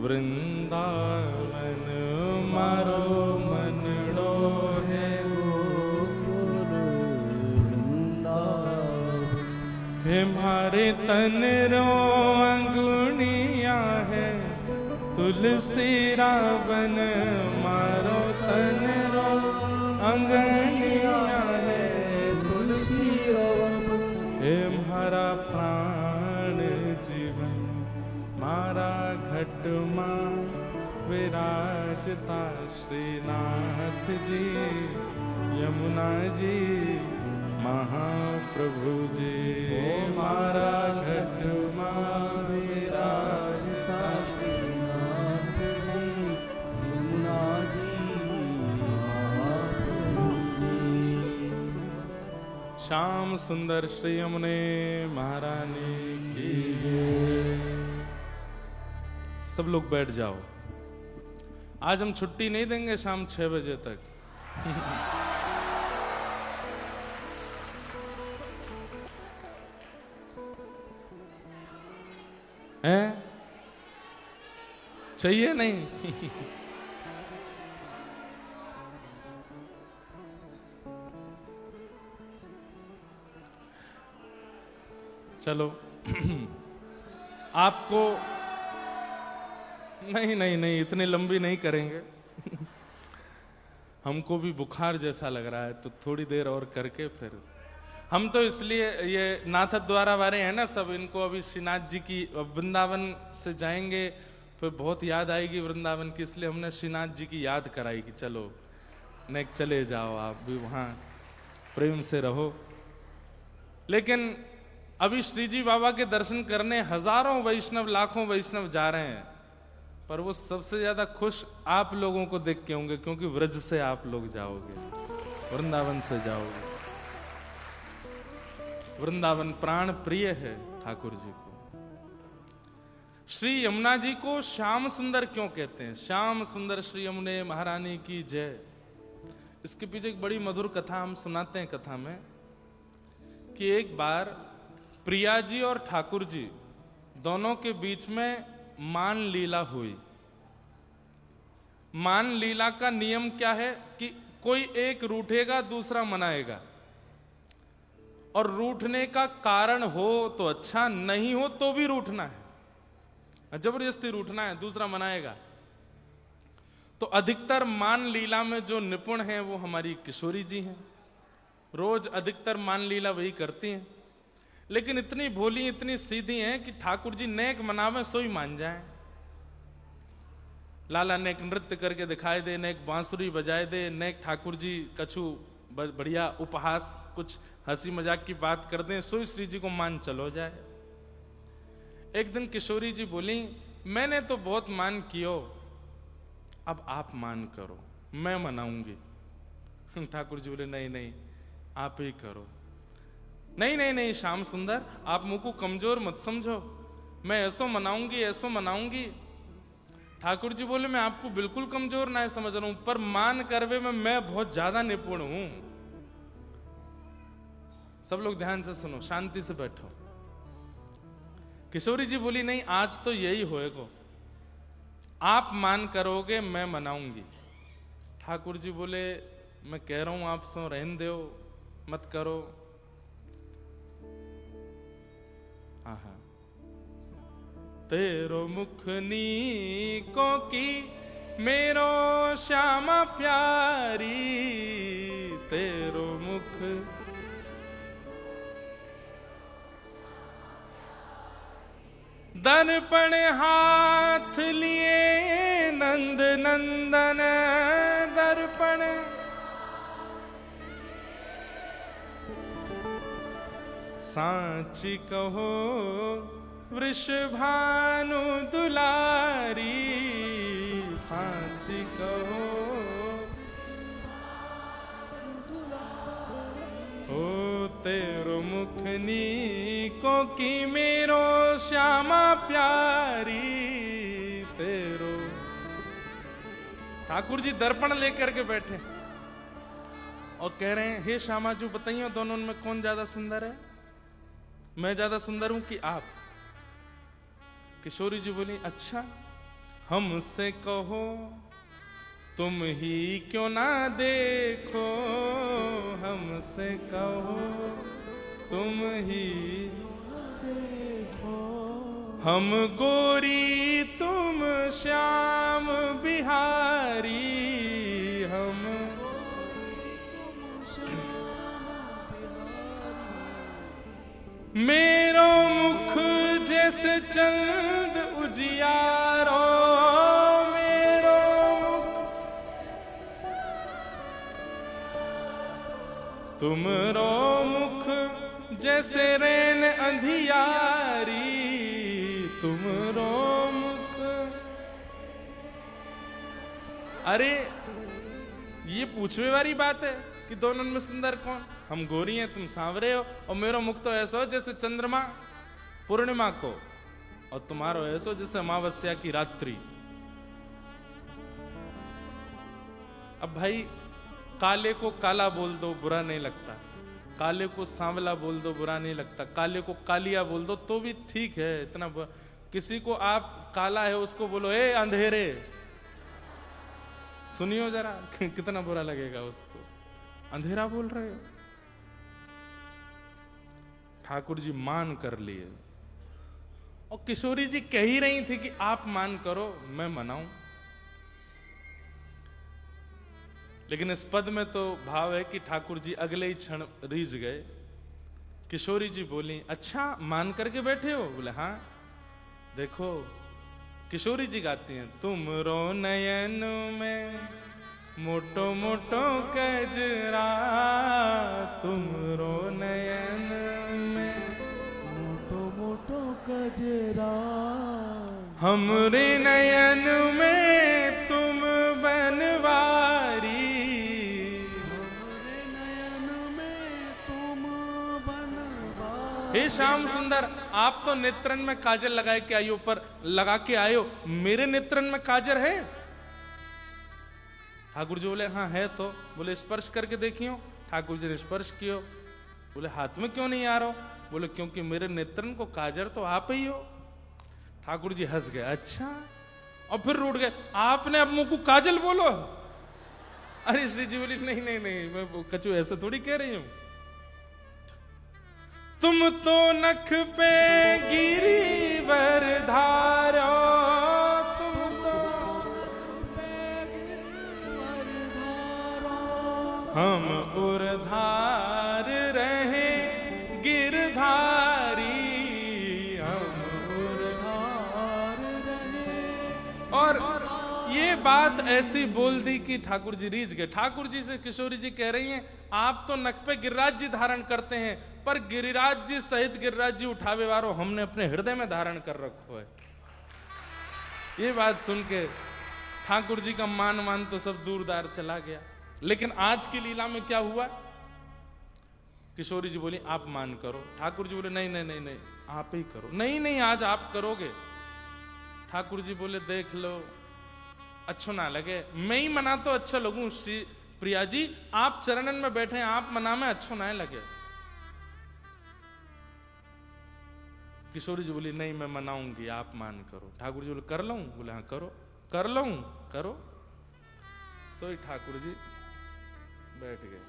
वृंदावन, मारो मनड़ो है गोकुल वृंदावन। हे मारे तन रो अंगुनिया है तुलसी रावन, मारो तन रो अंगनिया है तुलसी रावन। हे मारा प्राण जीवन मारा घट मां विराजता श्रीनाथ जी, यमुना जी महाप्रभु जी। मारा घट मां विराजता श्रीनाथ जी, यमुना जी महाप्रभु जी। श्याम सुंदर श्री यमुने महारानी की जय। सब लोग बैठ जाओ, आज हम छुट्टी नहीं देंगे शाम 6 बजे तक। हैं? चाहिए नहीं? चलो आपको नहीं इतनी लंबी नहीं करेंगे। हमको भी बुखार जैसा लग रहा है, तो थोड़ी देर और करके फिर हम तो इसलिए ये नाथ द्वारा वाले हैं ना सब, इनको अभी श्रीनाथ जी की वृंदावन से जाएंगे फिर बहुत याद आएगी वृंदावन की, इसलिए हमने श्रीनाथ जी की याद कराई कि चलो नेक चले जाओ, आप भी वहां प्रेम से रहो। लेकिन अभी श्री जी बाबा के दर्शन करने हजारों वैष्णव लाखों वैष्णव जा रहे हैं, पर वो सबसे ज्यादा खुश आप लोगों को देख के होंगे, क्योंकि व्रज से आप लोग जाओगे, वृंदावन से जाओगे। वृंदावन प्राण प्रिय है ठाकुर जी को। श्री यमुना जी को श्याम सुंदर क्यों कहते हैं? श्याम सुंदर श्री यमुने महारानी की जय। इसके पीछे एक बड़ी मधुर कथा हम सुनाते हैं कथा में, कि एक बार प्रिया जी और ठाकुर जी दोनों के बीच में मान लीला हुई। मान लीला का नियम क्या है कि कोई एक रूठेगा दूसरा मनाएगा, और रूठने का कारण हो तो अच्छा, नहीं हो तो भी रूठना है, जबरदस्ती रूठना है, दूसरा मनाएगा। तो अधिकतर मान लीला में जो निपुण हैं वो हमारी किशोरी जी हैं, रोज अधिकतर मान लीला वही करती हैं। लेकिन इतनी भोली इतनी सीधी हैं कि ठाकुर जी नेक मनावे सोई मान जाए। लाला नेक नृत्य करके दिखाई दे, नेक बांसुरी बजाए दे, नेक ठाकुर जी कछु बढ़िया उपहास कुछ हंसी मजाक की बात कर दें, सोई श्री जी को मान चलो जाए। एक दिन किशोरी जी बोली, मैंने तो बहुत मान कियो, अब आप मान करो, मैं मनाऊंगी। ठाकुर जी बोले नहीं नहीं आप ही करो। नहीं नहीं नहीं श्याम सुंदर, आप मुझको कमजोर मत समझो, मैं ऐसो मनाऊंगी ऐसो मनाऊंगी। ठाकुर जी बोले मैं आपको बिल्कुल कमजोर ना समझ रहा हूं, पर मान करवे में मैं बहुत ज्यादा निपुण हूं। सब लोग ध्यान से सुनो, शांति से बैठो। किशोरी जी बोली नहीं आज तो यही होएगा, आप मान करोगे मैं मनाऊंगी। ठाकुर जी बोले मैं कह रहा हूं आप सो रहन दो, मत करो। हाँ तेरो मुख नीको की मेरो श्यामा प्यारी, तेरो मुख दर्पण हाथ लिए नंद नंदन दर्पण, सांची कहो वृषभानु दुलारी, सांची कहो ओ तेरो मुख नीको की मेरो श्यामा प्यारी, तेरो। ठाकुर जी दर्पण लेकर के बैठे और कह रहे हैं हे श्यामा जी बताइए दोनों में कौन ज्यादा सुंदर है? मैं ज्यादा सुंदर हूं कि आप? किशोरी जी बोली, अच्छा हमसे कहो, तुम ही क्यों ना देखो, हमसे कहो तुम ही देखो, हम गोरी तुम श्याम बिहारी, हम मेरो मुख जैसे चंद उजियारो, मेरो मुख तुमरो मुख जैसे रैन अंधियारी, तुमरो मुख। अरे ये पूछने वाली बात है कि दोनों में सुंदर कौन? हम गोरी हैं, तुम सांवरे हो, और मेरा मुख तो ऐसा हो जैसे चंद्रमा पूर्णिमा को, और तुम्हारो ऐसा जैसे अमावस्या की रात्रि। अब भाई काले को काला बोल दो बुरा नहीं लगता, काले को सांवला बोल दो बुरा नहीं लगता, काले को कालिया बोल दो तो भी ठीक है, इतना किसी को आप काला है उसको बोलो ए अंधेरे, सुनियो जरा कितना बुरा लगेगा उसको, अंधेरा बोल रहे हो। ठाकुर जी मान कर लिए, और किशोरी जी कह ही रही थी कि आप मान करो मैं मनाऊं, लेकिन इस पद में तो भाव है कि ठाकुर जी अगले ही क्षण रीझ गए। किशोरी जी बोली, अच्छा मान करके बैठे हो? बोले हाँ। देखो किशोरी जी गाती हैं, तुम रो नयन में मोटो मोटो कजरा, तुम रो नयन में मोटो मोटो कजरा, हमरे नयन में तुम बनवारी, हमरे नयन में तुम बनवारी। हे श्याम सुंदर, आप तो नेत्रन में काजल लगाए के आयो, पर लगा के आयो, मेरे नेत्रन में काजल है? ठाकुर जी बोले हाँ है। तो बोले स्पर्श करके देखियो। ठाकुर जी ने स्पर्श कियो। बोले हाथ में क्यों नहीं आ रहा? बोले क्योंकि मेरे नेत्रन को काजर तो आप ही हो। ठाकुर जी हंस गए, अच्छा, और फिर रूठ गए, आपने अब मुंह को काजल बोलो। अरे श्री जी बोली नहीं नहीं नहीं, मैं कचू ऐसे थोड़ी कह रही हूं, तुम तो नख पे गिरिवर धारो, तुम तो नख पे गिरिवर धारो, हम उर्धार रहे गिरधारी, हम उर्धार रहे। और ये बात ऐसी बोल दी कि ठाकुर जी रीझ गए। ठाकुर जी से किशोरी जी कह रही हैं, आप तो नख पे गिरिराज जी धारण करते हैं, पर गिरिराज जी सहित गिरिराज जी उठावे वारो हमने अपने हृदय में धारण कर रखो है। ये बात सुन के ठाकुर जी का मान मान तो सब दूरदार चला गया। लेकिन आज की लीला में क्या हुआ? किशोरी जी बोली आप मान करो। ठाकुर जी बोले नहीं नहीं नहीं नहीं, आप ही करो। नहीं नहीं, आज आप करोगे। ठाकुर जी बोले देख लो, अच्छा ना लगे, मैं ही मना तो अच्छा लगूं। श्री प्रिया जी आप चरणन में बैठे हैं, आप मना में अच्छा ना लगे। किशोरी जी बोली नहीं मैं मनाऊंगी, आप मान करो। ठाकुर जी बोले कर लूं? बोले हाँ करो। कर लूं? करो। सोई ठाकुर जी बैठ गए,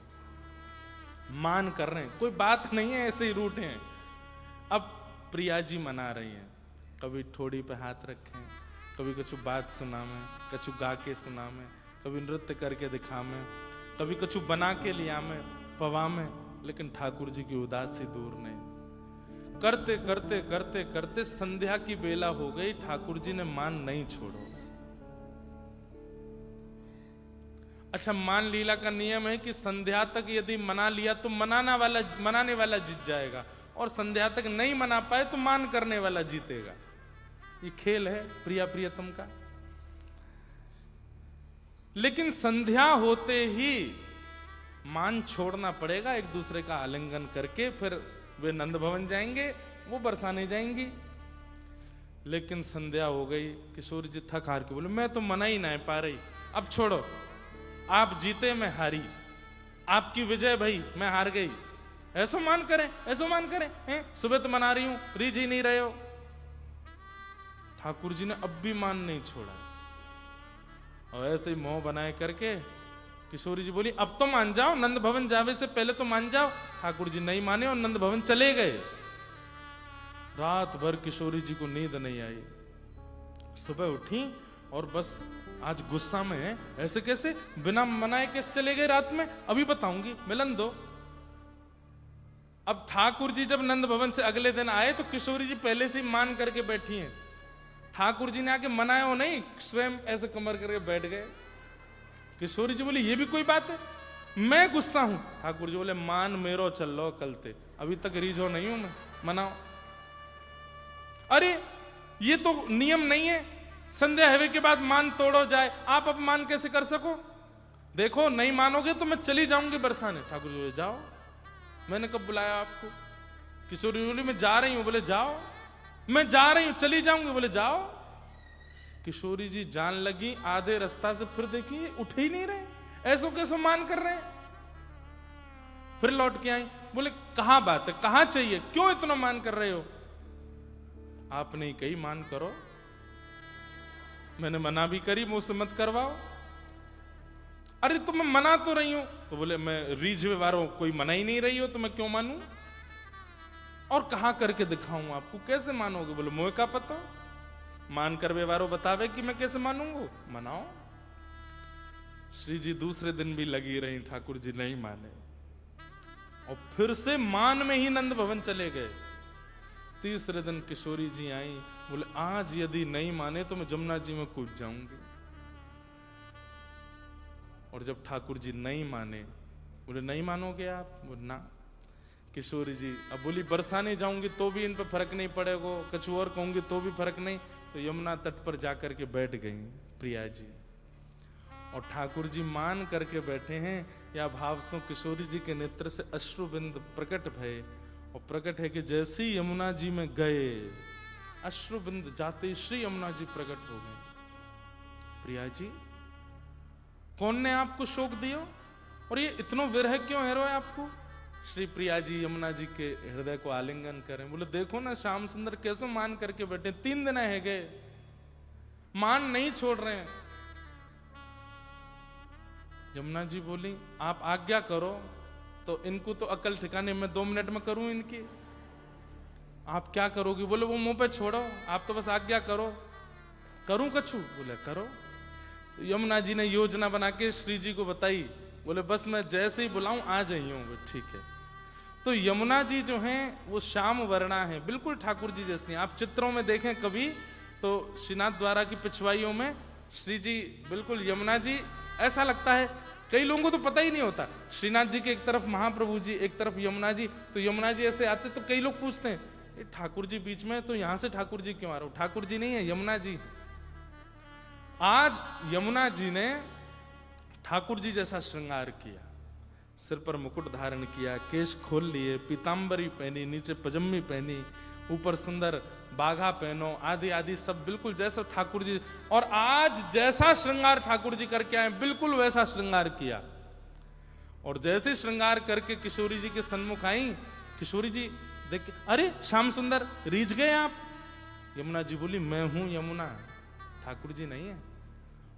मान कर रहे हैं, कोई बात नहीं है, ऐसे ही रूठे हैं। अब प्रिया जी मना रही हैं, कभी ठोड़ी पे हाथ रखें, कभी कुछ बात सुना में, कछु गा के सुना में, कभी नृत्य करके दिखा में, कभी कछु बना के लिया में, पवा में। लेकिन ठाकुर जी की उदासी दूर नहीं। करते करते करते करते संध्या की बेला हो गई, ठाकुर जी ने मान नहीं छोड़ो। अच्छा, मान लीला का नियम है कि संध्या तक यदि मना लिया तो मनाने वाला जीत जाएगा, और संध्या तक नहीं मना पाए तो मान करने वाला जीतेगा। ये खेल है प्रिया प्रियतम का। लेकिन संध्या होते ही मान छोड़ना पड़ेगा, एक दूसरे का आलिंगन करके फिर वे नंद भवन जाएंगे, वो बरसाने जाएंगी। लेकिन संध्या हो गई, किशोर जी थक हार के बोले मैं तो मना ही नहीं पा रही, अब छोड़ो, आप जीते मैं हारी, आपकी विजय भाई मैं हार गई, ऐसो मान करें, ऐसो मान करें हैं? सुबह तो मना रही हूं, रीझ ही नहीं रहे हो। ठाकुर जी ने अब भी मान नहीं छोड़ा, और ऐसे ही मोह बनाए करके किशोरी जी बोली अब तो मान जाओ, नंद भवन जावे से पहले तो मान जाओ। ठाकुर जी नहीं माने और नंद भवन चले गए। रात भर किशोरी जी को नींद नहीं आई। सुबह उठी और बस आज गुस्सा में है, ऐसे कैसे बिना मनाए कैसे चले गए रात में, अभी बताऊंगी, मिलन दो। अब ठाकुर जी जब नंद भवन से अगले दिन आए तो किशोरी जी पहले से ही मान करके बैठी हैं। ठाकुर जी ने आके मनाया हो नहीं, स्वयं ऐसे कमर करके बैठ गए। किशोरी जी बोली ये भी कोई बात है, मैं गुस्सा हूं। ठाकुर जी बोले मान मेरो चल लो कलते, अभी तक रीझो नहीं हूं मैं, मनाओ। अरे ये तो नियम नहीं है, संध्या हवे के बाद मान तोड़ो जाए, आप अब मान कैसे कर सको? देखो नहीं मानोगे तो मैं चली जाऊंगी बरसाने। ठाकुर जी बोले जाओ, मैंने कब बुलाया आपको? किशोरी बोली मैं जा रही हूं। बोले जाओ, मैं जा रही हूं, चली जाऊंगी। बोले जाओ। किशोरी जी जान लगी, आधे रास्ता से फिर देखिए उठ ही नहीं रहे, ऐसो कैसो मान कर रहे हैं। फिर लौट के आई, बोले कहां बात है, कहां चाहिए, क्यों इतना मान कर रहे हो? आपने ही कही मान करो, मैंने मना भी करी, मुझसे मत करवाओ। अरे तो मैं मना तो रही हूं। तो बोले मैं रीझ वारों कोई मना ही नहीं रही हो तो मैं क्यों मानूं, और कहां करके दिखाऊं आपको, कैसे मानोगे? बोले मोह का पता, मान कर व्यवहारों बतावे कि मैं कैसे मानूंगा, मनाओ। श्री जी दूसरे दिन भी लगी रही, ठाकुर जी नहीं माने और फिर से मान में ही नंद भवन चले गए। तीसरे दिन किशोरी जी आई, बोले आज यदि नहीं माने तो मैं जमुना जी में कूद जाऊंगी। और जब ठाकुर जी नहीं माने, बोले नहीं मानोगे आप? बोले ना। किशोरी जी अब बोली बरसाने जाऊंगी तो भी इन पे फर्क नहीं पड़ेगा, कुछ और कहूंगी तो भी फर्क नहीं। तो यमुना तट पर जाकर के बैठ गई प्रिया जी, और ठाकुर जी मान करके बैठे हैं। या भाव सो किशोरी जी के नेत्र से अश्रुबिंद प्रकट भये, और प्रकट है कि जैसे ही यमुना जी में गए, अश्रुबिंद जाते श्री यमुना जी प्रकट हो गए। प्रिया जी कौन ने आपको शोक दियो, और ये इतनो विरह क्यों है रोए आपको? श्री प्रिया जी यमुना जी के हृदय को आलिंगन करें। बोले देखो ना श्याम सुंदर कैसे मान करके बैठे, 3 दिन है गए, मान नहीं छोड़ रहे हैं। यमुना जी बोली आप आज्ञा करो, तो इनको तो अकल ठिकाने में 2 मिनट में करूं इनकी, आप क्या करोगी? बोले वो मुंह पे छोड़ो, आप तो बस आज्ञा करो। करूं कछु? बोले करो। तो यमुना जी ने योजना बना के श्री जी को बताई। बोले बस मैं जैसे ही बुलाऊं आ जाइए। ठीक है। तो यमुना जी जो हैं वो श्याम वर्णा है, बिल्कुल ठाकुर जी जैसी हैं। आप चित्रों में देखें कभी तो श्रीनाथ द्वारा की पिछवाइयों में श्री जी बिल्कुल यमुना जी, ऐसा लगता है कई लोगों को तो पता ही नहीं होता, श्रीनाथ जी के एक तरफ महाप्रभु जी, एक तरफ यमुना जी। तो यमुना जी ऐसे आते तो कई लोग पूछते हैं ठाकुर जी बीच में, तो यहां से ठाकुर जी क्यों आ रहे हो? ठाकुर जी नहीं है, यमुना जी। आज यमुना जी ने ठाकुर जी जैसा श्रृंगार किया, सिर पर मुकुट धारण किया, केश खोल लिए, पीतांबरी पहनी, नीचे पजम्मी पहनी, ऊपर सुंदर बाघा पहनो, आदि आदि सब बिल्कुल जैसा ठाकुर जी। और आज जैसा श्रृंगार ठाकुर जी करके आए बिल्कुल वैसा श्रृंगार किया। और जैसे श्रृंगार करके किशोरी जी के सन्मुख आई, किशोरी जी देख, अरे श्याम सुंदर रीझ गए आप? यमुना जी बोली मैं हूं यमुना, ठाकुर जी नहीं है।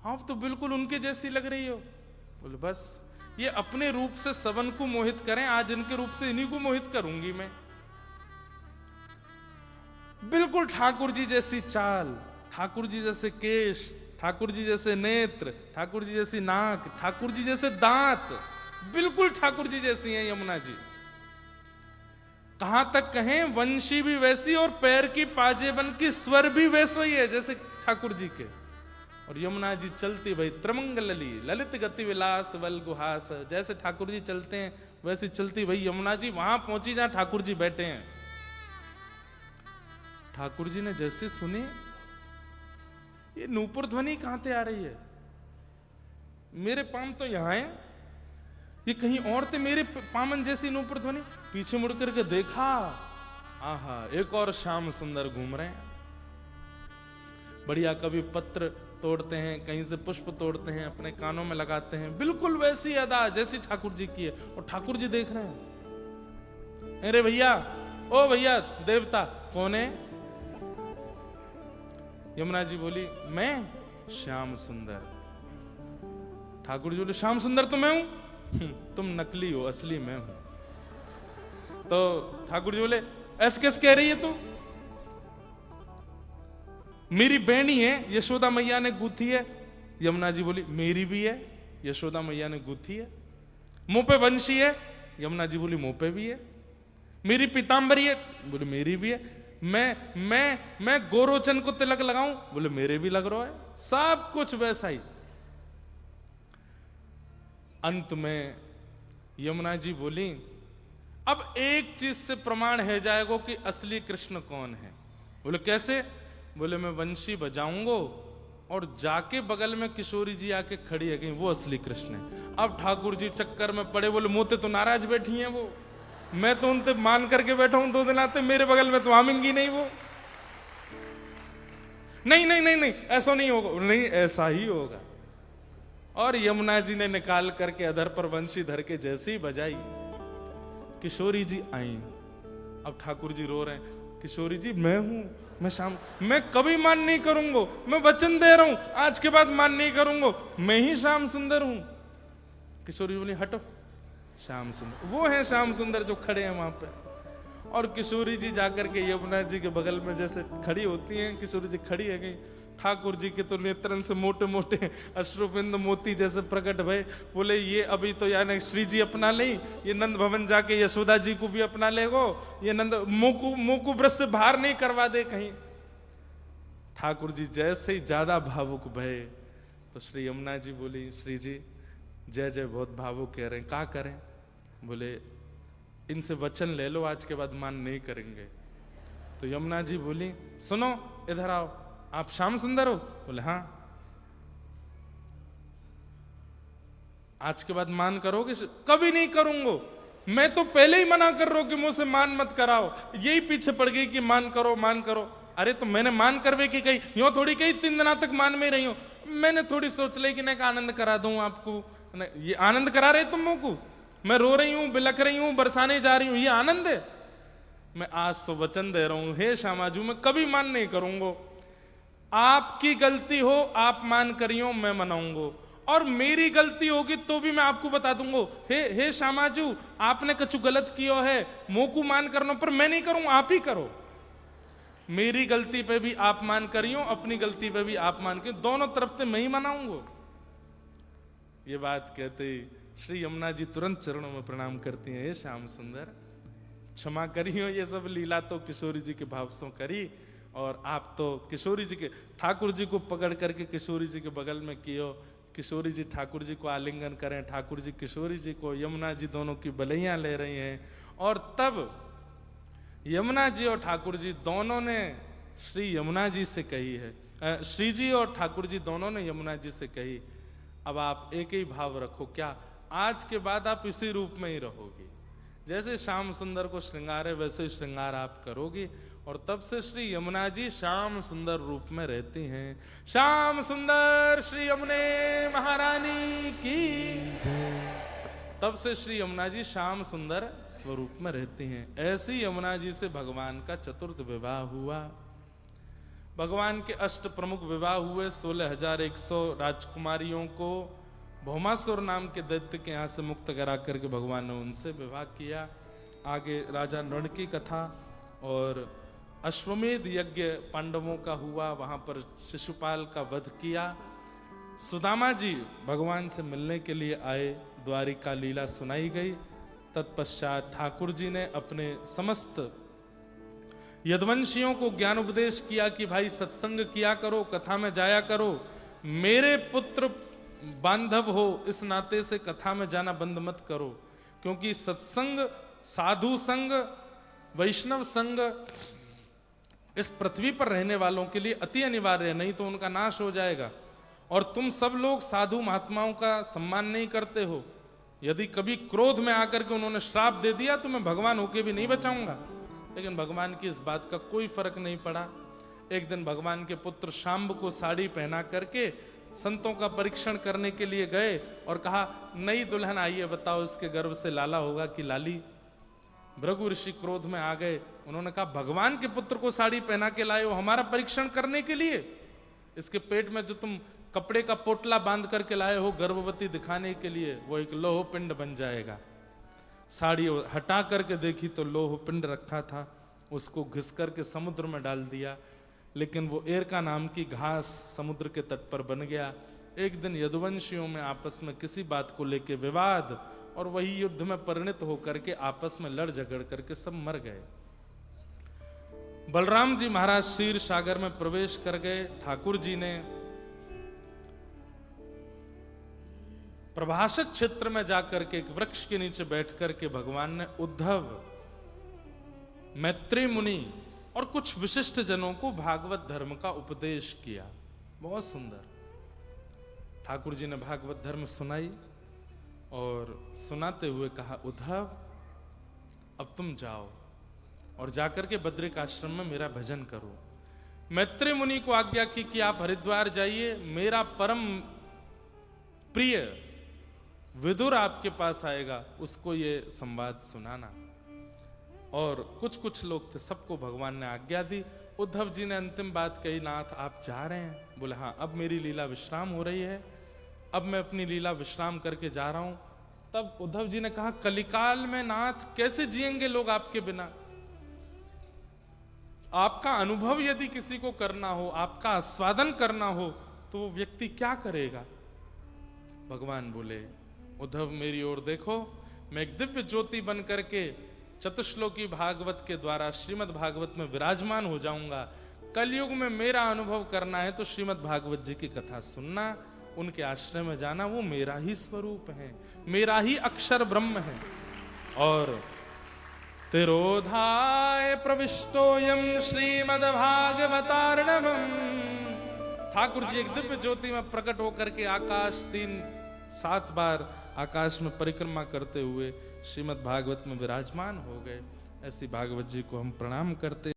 आप तो बिल्कुल उनके जैसी लग रही हो। बोले बस ये अपने रूप से सबन को मोहित करें, आज इनके रूप से इन्हीं को मोहित करूंगी मैं। बिल्कुल ठाकुर जी जैसी चाल, ठाकुर जी जैसे केश, ठाकुर जी जैसे नेत्र, ठाकुर जी जैसी नाक, ठाकुर जी जैसे दांत, बिल्कुल ठाकुर जी जैसी हैं यमुना जी। कहां तक कहें, वंशी भी वैसी और पैर की पाजेबन की स्वर भी वैसो ही है जैसे ठाकुर जी के। और यमुना जी चलती भाई त्रमंगलली ललित गति विलास वल गुहास, जैसे ठाकुर जी चलते हैं वैसी चलती भाई यमुना जी वहां पहुंची जहां ठाकुर जी बैठे हैं। ठाकुर जी ने जैसे सुनी, ये नूपुर ध्वनि कहां से आ रही है? मेरे पाम तो यहां है, ये कहीं और थे मेरे पामन जैसी नूपुर ध्वनि। पीछे मुड़ करके देखा, आहा एक और श्याम सुंदर घूम रहे हैं। बढ़िया कभी पत्र तोड़ते हैं, कहीं से पुष्प तोड़ते हैं, अपने कानों में लगाते हैं, बिल्कुल वैसी अदा जैसी ठाकुर जी की है। और ठाकुर जी देख रहे हैं, अरे भैया, ओ भैया देवता कौन है? यमुना जी बोली मैं श्याम सुंदर। ठाकुर जी बोले श्याम सुंदर तो मैं हूं, तुम नकली हो, असली मैं हूं। तो ठाकुर जी बोले ऐसे कैसे कह रही है तू? मेरी बहनी है, यशोदा मैया ने गूथी है। यमुना जी बोली मेरी भी है, यशोदा मैया ने गूथी है। मुंह पे वंशी है, यमुना जी बोली मुंह पे भी है। मेरी पीतांबरी है, बोले मेरी भी है। मैं गोरोचन को तिलक लगाऊं, बोले मेरे भी लग रहा है। सब कुछ वैसा ही। अंत में यमुना जी बोली अब एक चीज से प्रमाण है जाएगा कि असली कृष्ण कौन है। बोले कैसे? बोले मैं वंशी बजाऊंगा और जाके बगल में किशोरी जी आके खड़ी है, कहीं वो असली कृष्ण है। अब ठाकुर जी चक्कर में पड़े, बोले मोते तो नाराज बैठी हैं वो, मैं तो उनसे मान करके बैठा हूं 2 दिन आते, मेरे बगल में तो आमेंगी नहीं वो। नहीं नहीं नहीं नहीं ऐसा नहीं होगा। नहीं ऐसा ही होगा। और यमुना जी ने निकाल करके अधर पर वंशी धर के जैसे ही बजाई, किशोरी जी आई। अब ठाकुर जी रो रहे हैं, किशोरी जी मैं हूं, मैं शाम, मैं कभी मान नहीं करूंगा, मैं वचन दे रहा हूं आज के बाद मान नहीं करूंगा, मैं ही श्याम सुंदर हूं। किशोरी जी बोली हटो, श्याम सुंदर वो है श्याम सुंदर जो खड़े हैं वहां पे। और किशोरी जी जाकर के यमुना जी के बगल में जैसे खड़ी होती हैं, किशोरी जी खड़ी है गई। ठाकुर जी के तो नेत्रन से मोटे मोटे अश्रुबिंद मोती जैसे प्रकट भय। बोले ये अभी तो यानी श्री जी अपना ले, ये नंद भवन जाके यशोदा जी को भी अपना लेगो, ये नंद मुंह को ब्रश से बाहर नहीं करवा दे कहीं। ठाकुर जी जैसे ही ज्यादा भावुक भय तो श्री यमुना जी बोली श्री जी जय जय बहुत भावुक कह रहे हैं, क्या करें? बोले इनसे वचन ले लो, आज के बाद मान नहीं करेंगे। तो यमुना जी बोली सुनो इधर आओ, आप श्याम सुंदर हो? बोले हाँ। आज के बाद मान करोगे? कभी नहीं करूंगा, मैं तो पहले ही मना कर रहा हूं कि मुझसे मान मत कराओ, यही पीछे पड़ गई कि मान करो मान करो। अरे तो मैंने मान करवे की कही, यूं थोड़ी कही 3 दिनों तक मान में रही हूं, मैंने थोड़ी सोच ली कि मैं आनंद करा दूं आपको। ये आनंद करा रहे तुम को? मैं रो रही हूं, बिलख रही हूं, बरसाने जा रही हूं, ये आनंद है? मैं आज तो वचन दे रहा हूं, हे श्यामाजू मैं कभी मान नहीं करूंगा। आपकी गलती हो आप मान करियो, मैं मनाऊंगा, और मेरी गलती होगी तो भी मैं आपको बता दूंगा, हे श्यामाजू आपने कुछ गलत किया है, मोकू मान करना, पर मैं नहीं करूं, आप ही करो। मेरी गलती पे भी आप मान करियो, अपनी गलती पे भी आप मान करियो, दोनों तरफ से मैं ही मनाऊंगा। ये बात कहते श्री यमुना जी तुरंत चरणों में प्रणाम करती हैं, हे श्याम सुंदर क्षमा करियो, ये सब लीला तो किशोरी जी के भाव से करी, और आप तो किशोरी जी के, ठाकुर जी को पकड़ करके किशोरी जी के बगल में कियो, किशोरी जी ठाकुर जी को आलिंगन करें, ठाकुर जी किशोरी जी को, यमुना जी दोनों की बलैया ले रही हैं। और तब यमुना जी और ठाकुर जी दोनों ने श्री यमुना जी से कही है, श्री जी और ठाकुर जी दोनों ने यमुना जी से कही अब आप एक ही भाव रखो, क्या आज के बाद आप इसी रूप में ही रहोगी, जैसे श्याम सुंदर को श्रृंगार है वैसे ही श्रृंगार आप करोगी। और तब से श्री यमुना जी श्याम सुंदर रूप में रहती हैं। श्याम सुंदर श्री यमुने महारानी की। तब से श्री यमुना जी श्याम सुंदर स्वरूप में रहती हैं। ऐसी यमुना जी से भगवान का चतुर्थ विवाह हुआ। भगवान के 8 प्रमुख विवाह हुए। 16,100 राजकुमारियों को भौमासुर नाम के दैत्य के यहाँ से मुक्त करा करके भगवान ने उनसे विवाह किया। आगे राजा नृण की कथा और अश्वमेध यज्ञ पांडवों का हुआ, वहां पर शिशुपाल का वध किया। सुदामा जी भगवान से मिलने के लिए आए, द्वारिका लीला सुनाई गई। तत्पश्चात ठाकुर जी ने अपने समस्त यदुवंशियों को ज्ञान उपदेश किया कि भाई सत्संग किया करो, कथा में जाया करो, मेरे पुत्र बांधव हो इस नाते से कथा में जाना बंद मत करो, क्योंकि सत्संग, साधु संग, वैष्णव संग इस पृथ्वी पर रहने वालों के लिए अति अनिवार्य है, नहीं तो उनका नाश हो जाएगा। और तुम सब लोग साधु महात्माओं का सम्मान नहीं करते हो। यदि कभी क्रोध में आकर के उन्होंने श्राप दे दिया तो मैं भगवान होके भी नहीं बचाऊंगा। लेकिन भगवान की इस बात का कोई फर्क नहीं पड़ा। एक दिन भगवान के पुत्र शाम्ब को साड़ी पहना करके संतों का परीक्षण करने के लिए गए और कहा, नई दुल्हन आई है, बताओ इसके गर्भ से लाला होगा कि लाली। भृगु ऋषि क्रोध में आ गए। उन्होंने कहा, भगवान के पुत्र को साड़ी पहना के लाए हो हमारा परीक्षण करने के लिए? इसके पेट में जो तुम कपड़े का पोटला बांध करके लाए हो गर्भवती दिखाने के लिए, वो एक लोह पिंड बन जाएगा। साड़ी हटा करके देखी तो लोह पिंड रखा था, उसको घिस करके समुद्र में डाल दिया। लेकिन वो एरका नाम की घास समुद्र के तट पर बन गया। एक दिन यदुवंशियों में आपस में किसी बात को लेके विवाद, और वही युद्ध में परिणत होकर के आपस में लड़ झगड़ करके सब मर गए। बलराम जी महाराज क्षीर सागर में प्रवेश कर गए। ठाकुर जी ने प्रभाषित क्षेत्र में जाकर के एक वृक्ष के नीचे बैठ करके भगवान ने उद्धव, मैत्री मुनि और कुछ विशिष्ट जनों को भागवत धर्म का उपदेश किया। बहुत सुंदर। ठाकुर जी ने भागवत धर्म सुनाई और सुनाते हुए कहा, उद्धव अब तुम जाओ और जाकर के बद्रिक आश्रम में मेरा भजन करो। मैत्री मुनि को आज्ञा की कि आप हरिद्वार जाइए, मेरा परम प्रिय विदुर आपके पास आएगा, उसको ये संवाद सुनाना। और कुछ कुछ लोग थे, सबको भगवान ने आज्ञा दी। उद्धव जी ने अंतिम बात कही, नाथ आप जा रहे हैं? बोले हाँ, अब मेरी लीला विश्राम हो रही है, अब मैं अपनी लीला विश्राम करके जा रहा हूं। तब उद्धव जी ने कहा, कलिकाल में नाथ कैसे जिएंगे लोग आपके बिना? आपका अनुभव यदि किसी को करना हो, आपका आस्वादन करना हो, तो वो व्यक्ति क्या करेगा? भगवान बोले, उद्धव मेरी ओर देखो, मैं एक दिव्य ज्योति बन करके चतुश्लोकी भागवत के द्वारा श्रीमद् भागवत में विराजमान हो जाऊंगा। कलयुग में मेरा अनुभव करना है तो श्रीमद् भागवत जी की कथा सुनना, उनके आश्रय में जाना, वो मेरा ही स्वरूप है, मेरा ही अक्षर ब्रह्म है। और तिरोधाय प्रविष्टोयम श्रीमद् भागवतार्णवम्। ठाकुर जी एक दिव्य ज्योति में प्रकट होकर के आकाश 3-7 बार आकाश में परिक्रमा करते हुए श्रीमद् भागवत में विराजमान हो गए। ऐसी भागवत जी को हम प्रणाम करते